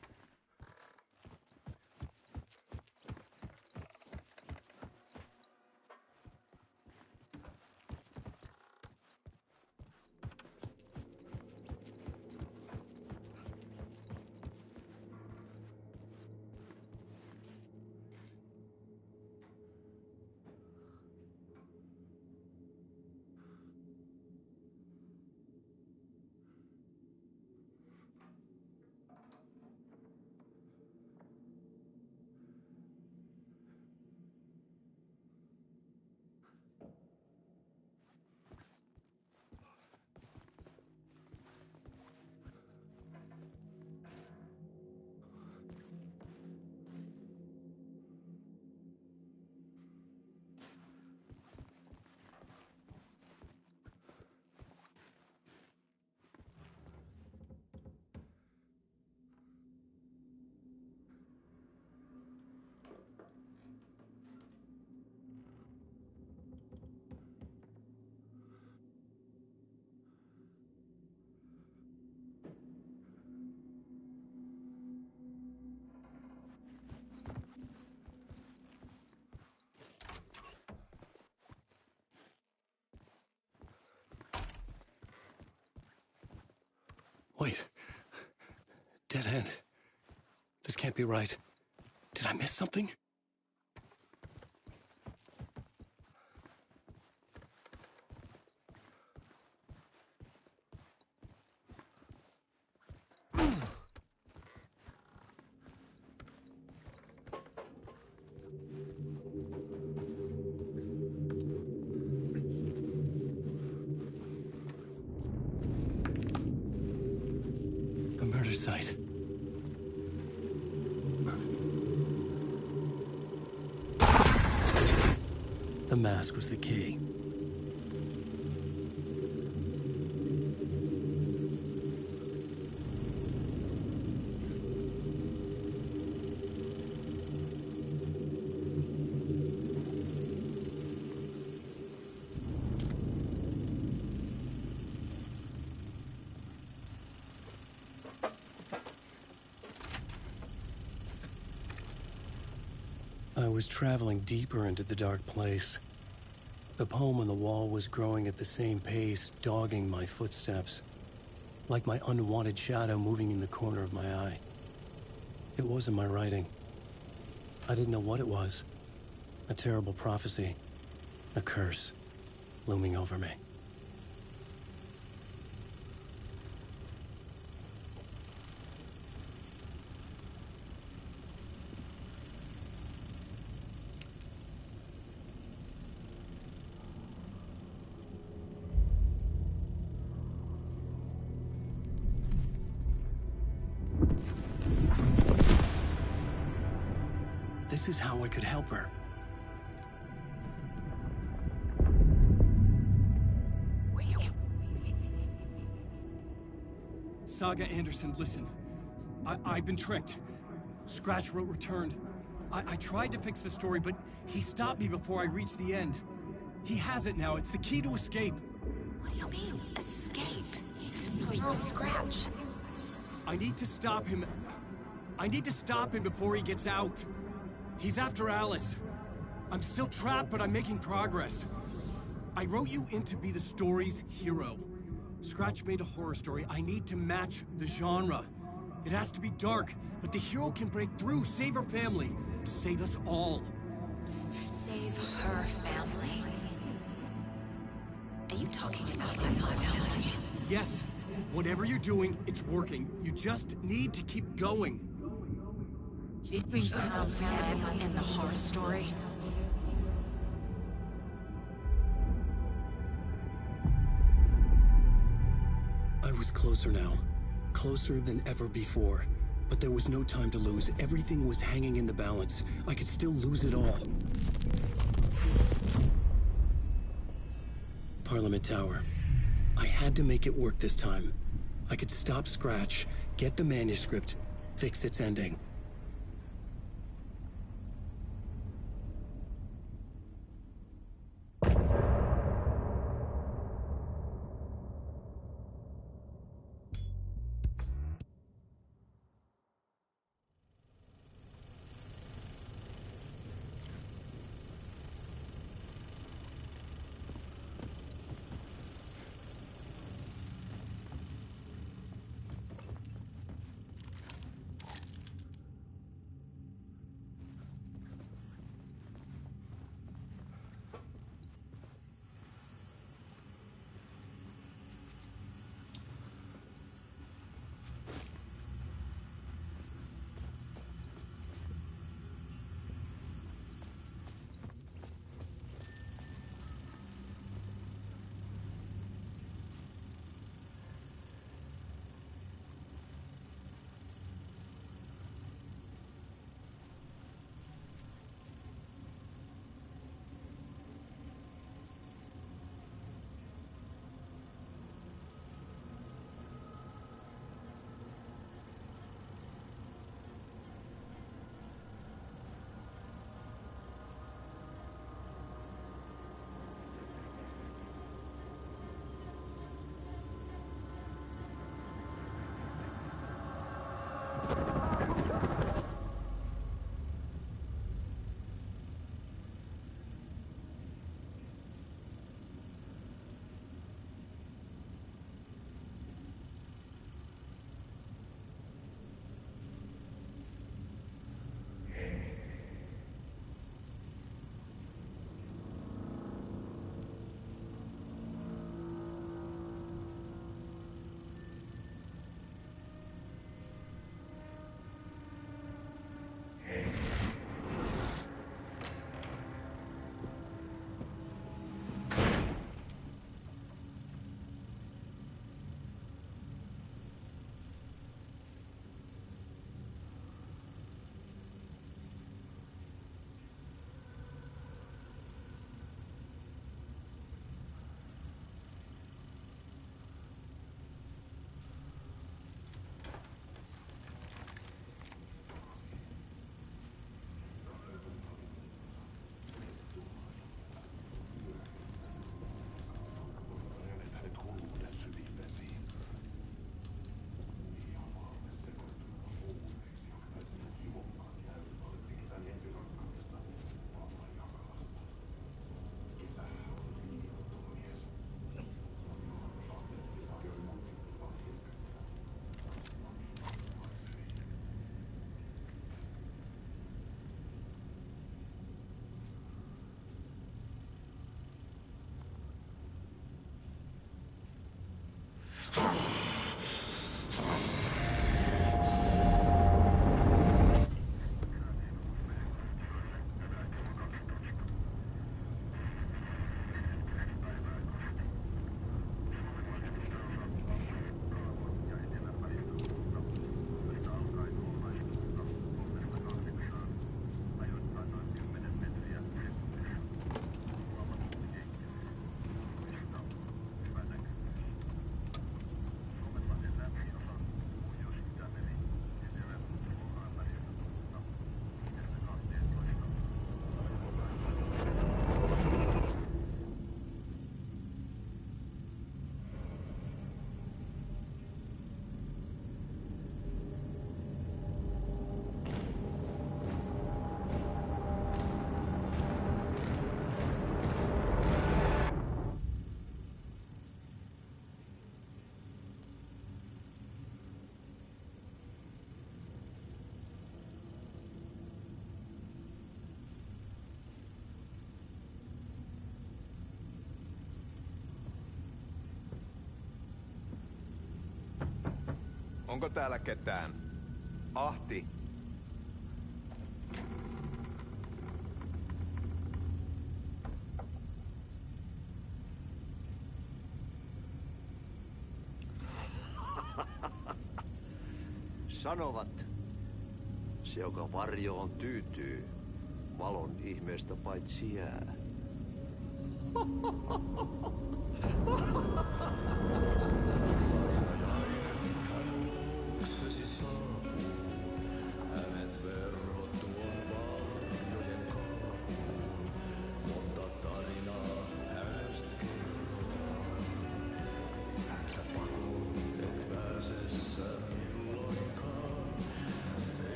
A: Wait. Dead end. This can't be right. Did I miss something? The murder site. The mask was the key. I was traveling deeper into the dark place. The poem on the wall was growing at the same pace, dogging my footsteps, like my unwanted shadow moving in the corner of my eye. It wasn't my writing. I didn't know what it was. A terrible prophecy, a curse, looming over me. This is how I could help her.
I: Saga Anderson, listen. I've been tricked. Scratch wrote returned. I tried to fix the story, but he stopped me before I reached the end. He has it now. It's the key to escape.
G: What do you mean, escape? Wait, Scratch.
I: I need to stop him. I need to stop him before he gets out. He's after Alice. I'm still trapped, but I'm making progress. I wrote you in to be the story's hero. Scratch made a horror story. I need to match the genre. It has to be dark, but the hero can break through, save her family, save us all.
G: Save her family? Are you talking about my family?
I: Yes. Whatever you're doing, it's working. You just need to keep going.
G: We have family in the horror story.
A: I was closer now. Closer than ever before. But there was no time to lose. Everything was hanging in the balance. I could still lose it all. Parliament Tower. I had to make it work this time. I could stop Scratch, get the manuscript, fix its ending.
D: Onko täällä ketään? Ahti.
V: Sanovat, se joka varjoon tyytyy, valon ihmeestä paitsi jää.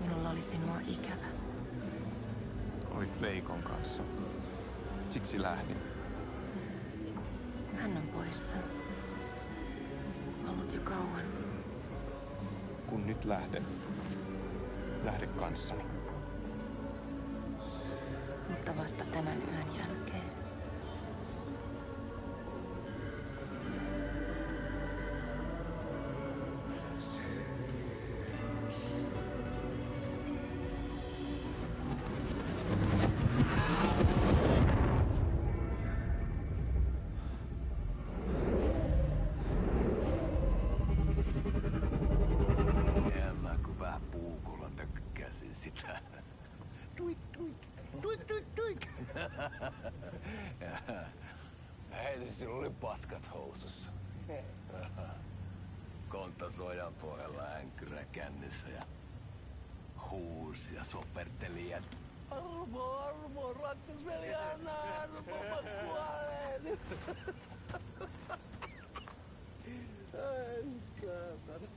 W: Minulla oli sinua ikävä.
D: Olit Veikon kanssa. Siksi lähdin.
W: Hän on poissa. Ollut jo kauan.
D: Kun nyt lähden, lähde kanssani.
W: Mutta vasta tämän yön jälkeen.
V: Heti sinulla oli paskat housussa. Konttasojan pohjalla änkyrä kännissä ja huusi ja soperteli ja armo, rakkas veli, anna armo, mä kuolen. Ai saatana.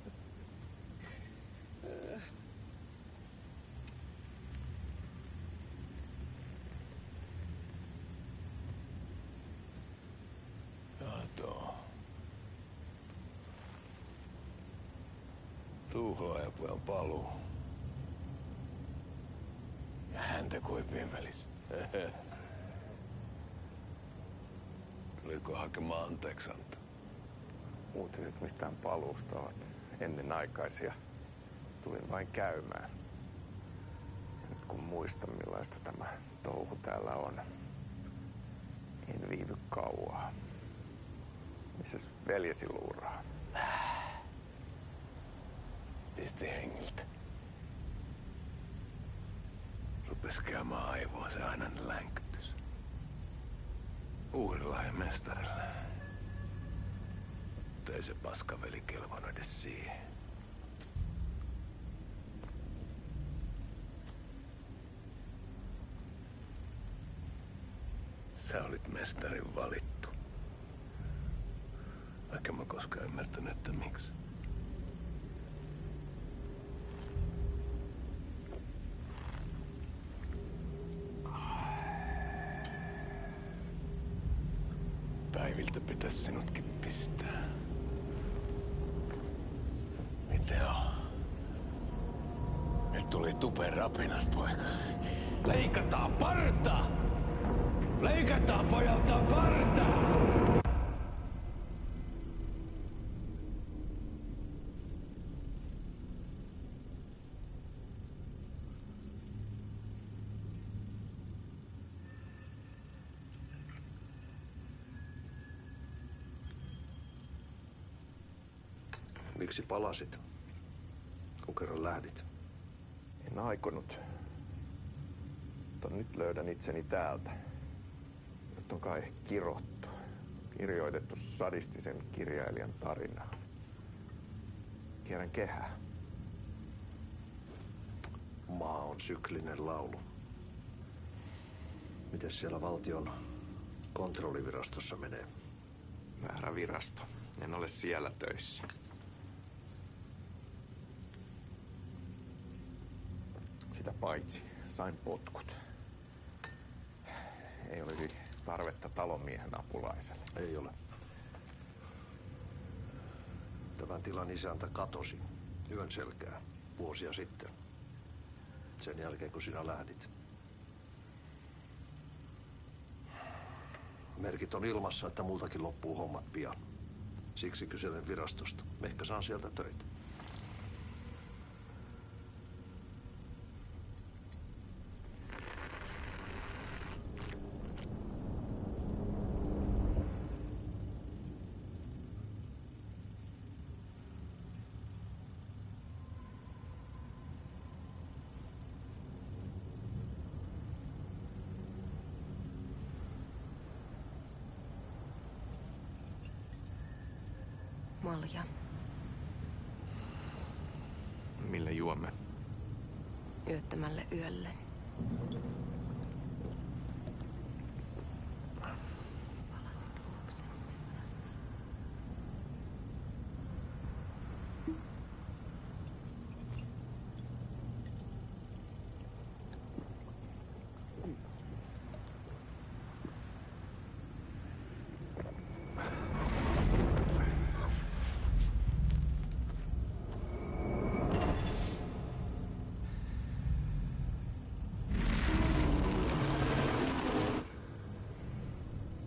V: Tuhlaajapojan paluu. Ja häntä koipien välissä. Tuliko hakemaan anteeksiantoa?
D: Uutiset mistään paluusta ovat ennenaikaisia. Tulin vain käymään. Nyt kun muistan millaista tämä touhu täällä on, en viivy kauaa. Missäs veljesi luuraa?
V: Pisti hengiltä. Rupes käymään aivoa se aina länkytys. Uurilla ja mestarilla. Mutta ei se paskaveli kelvannut edes siihen. Sä olit mestarin valittu. Vaikka mä koskaan ymmärtänyt, että miksi. Päiviltä pitäisi sinutkin pistää. Mitä on? Nyt tuli tupen rapinat, poika. Leikataan parta! Leikataan pojalta parta! Miksi palasit, kun kerran lähdit?
D: En aikonut. Mutta nyt löydän itseni täältä. Nyt on kai kirottu. Kirjoitettu sadistisen kirjailijan tarinaa. Kierrän kehää.
V: Maa on syklinen laulu. Mites siellä valtion kontrollivirastossa menee?
D: Väärä virasto. En ole siellä töissä. Sitä paitsi sain potkut. Ei olisi tarvetta talonmiehen apulaiselle.
V: Ei ole. Tämän tilan isäntä katosi yön selkää vuosia sitten. Sen jälkeen kun sinä lähdit.
E: Merkit on ilmassa, että multakin loppuu hommat pian. Siksi kyselen virastosta. Ehkä saan sieltä töitä.
W: Malja.
D: Mille juomme?
W: Yöttömälle yölle. Palasit luoksemme vasta.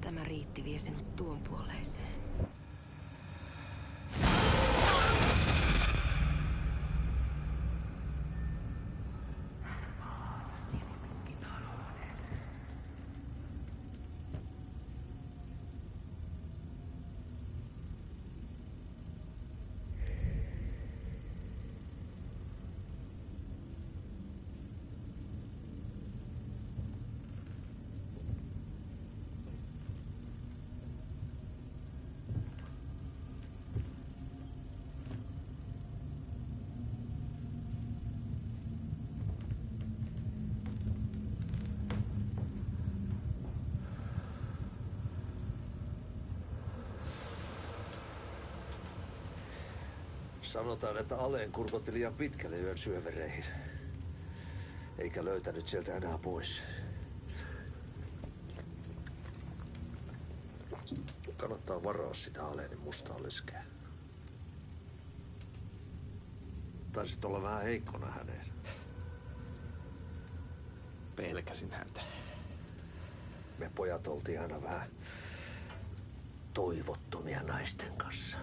W: Tämä riitti vie sinut tuon puoleiseen.
E: Sanotaan, että Aleen kurkotti liian pitkälle yön syövereihin. Eikä löytänyt sieltä enää pois. Kannattaa varaa sitä Aleenin mustaa leskeä. Taisit olla vähän heikkona häneen.
D: Pelkäsin häntä.
E: Me pojat oltiin aina vähän toivottomia naisten kanssa.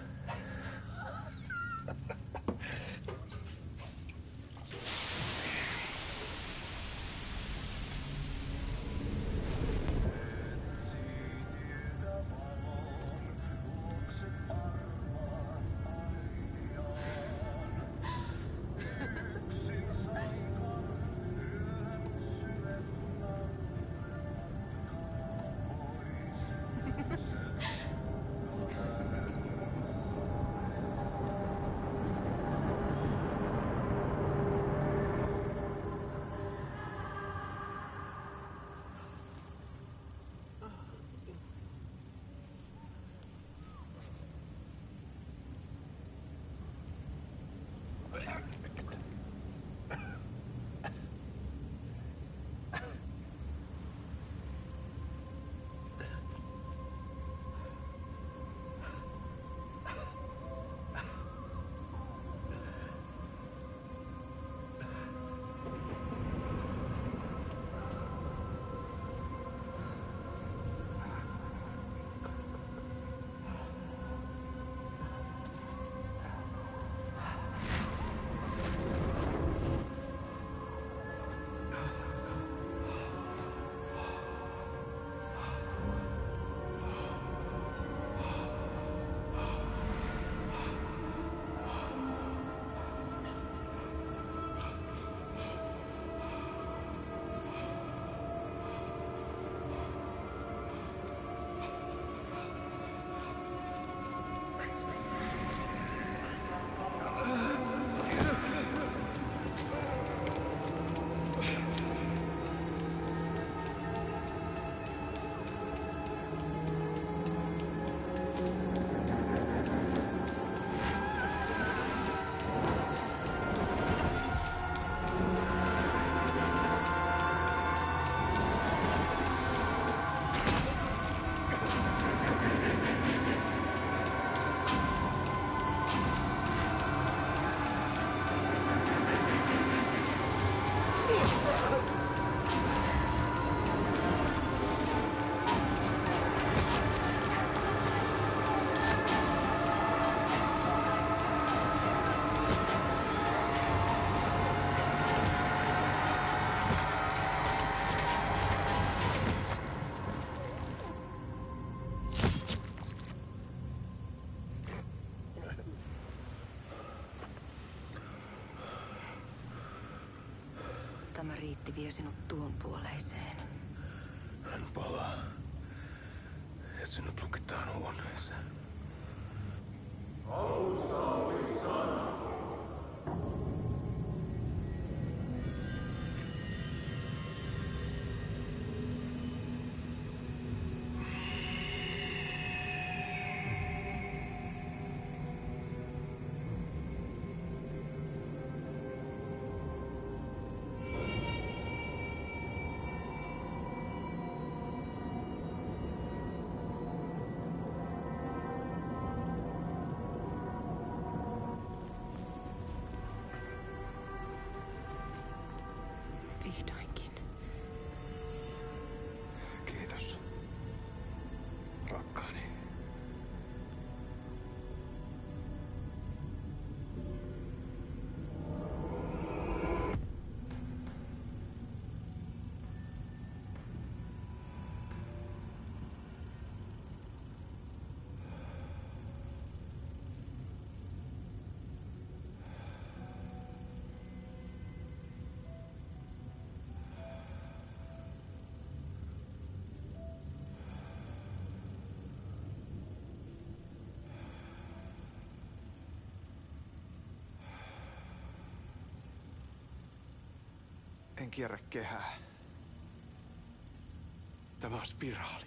W: Muutama riitti vie sinut tuon puoleiseen.
V: Hän palaa. Ja sinut lukitaan huoneeseen. Alussa oli sana.
W: Vihdoinkin.
V: Kiitos. Rakkaani. En kierrä kehää. Tämä on spiraali.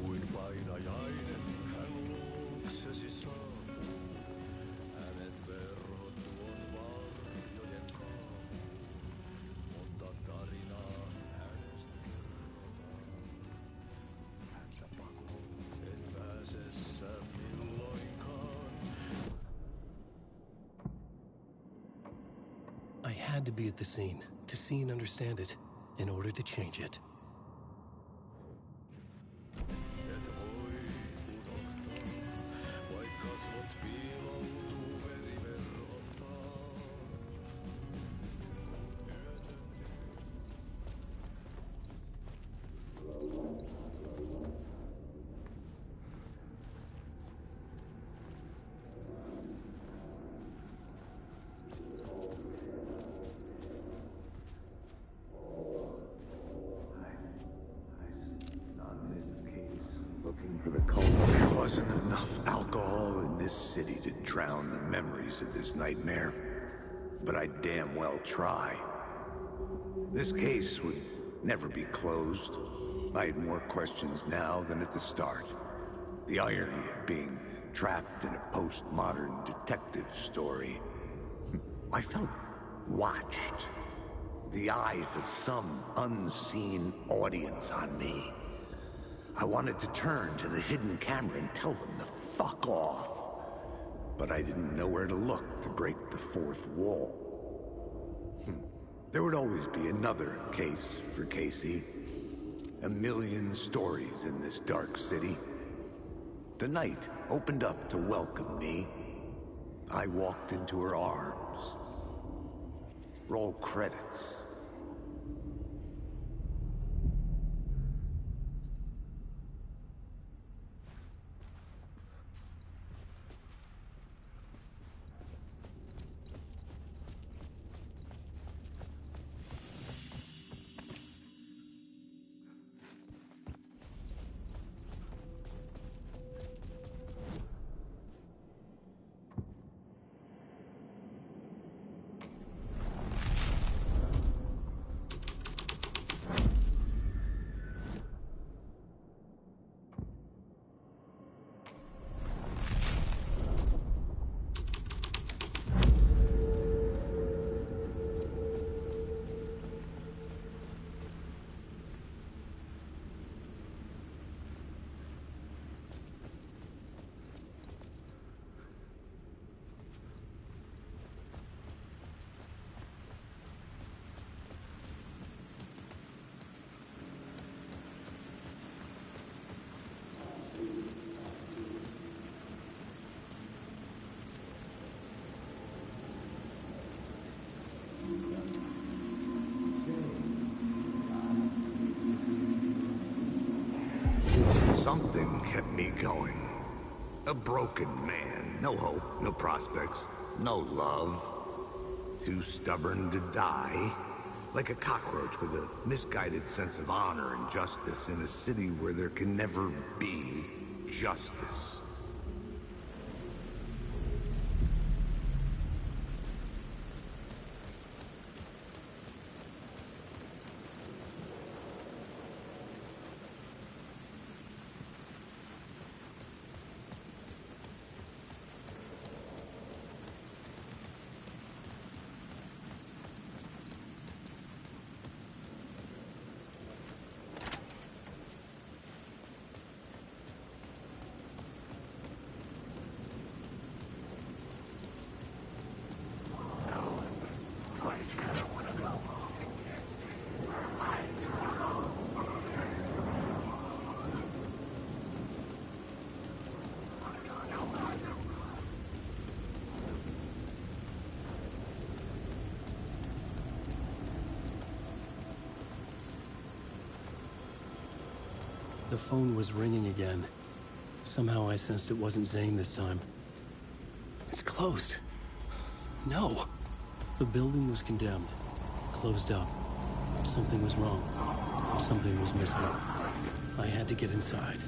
S: Kuin painajainen hän luoksesi saapuu. Hänet verhot tuon varjojen kaapuun. Monta tarinaa hänestä kerrotaan. Häntä pakoon et pääsessä milloinkaan.
A: I had to be at the scene, to see and understand it, in order to change it.
S: Et voi unohtaa, vaik kasvot piiloutuu veriverhottaa.
H: Looking for the cult. There wasn't enough alcohol in this city to drown the memories of this nightmare. But I'd damn well try. This case would never be closed. I had more questions now than at the start. The irony of being trapped in a postmodern detective story. I felt watched. The eyes of some unseen audience on me. I wanted to turn to the hidden camera and tell them to fuck off. But I didn't know where to look to break the fourth wall. There would always be another case for Casey. A million stories in this dark city. The night opened up to welcome me. I walked into her arms. Roll credits. Something kept me going. A broken man. No hope, no prospects, no love. Too stubborn to die. Like a cockroach with a misguided sense of honor and justice in a city where there can never be justice.
A: The phone was ringing again. Somehow I sensed it wasn't Zane this time. It's closed. No. The building was condemned. Closed up. Something was wrong. Something was missing. I had to get inside.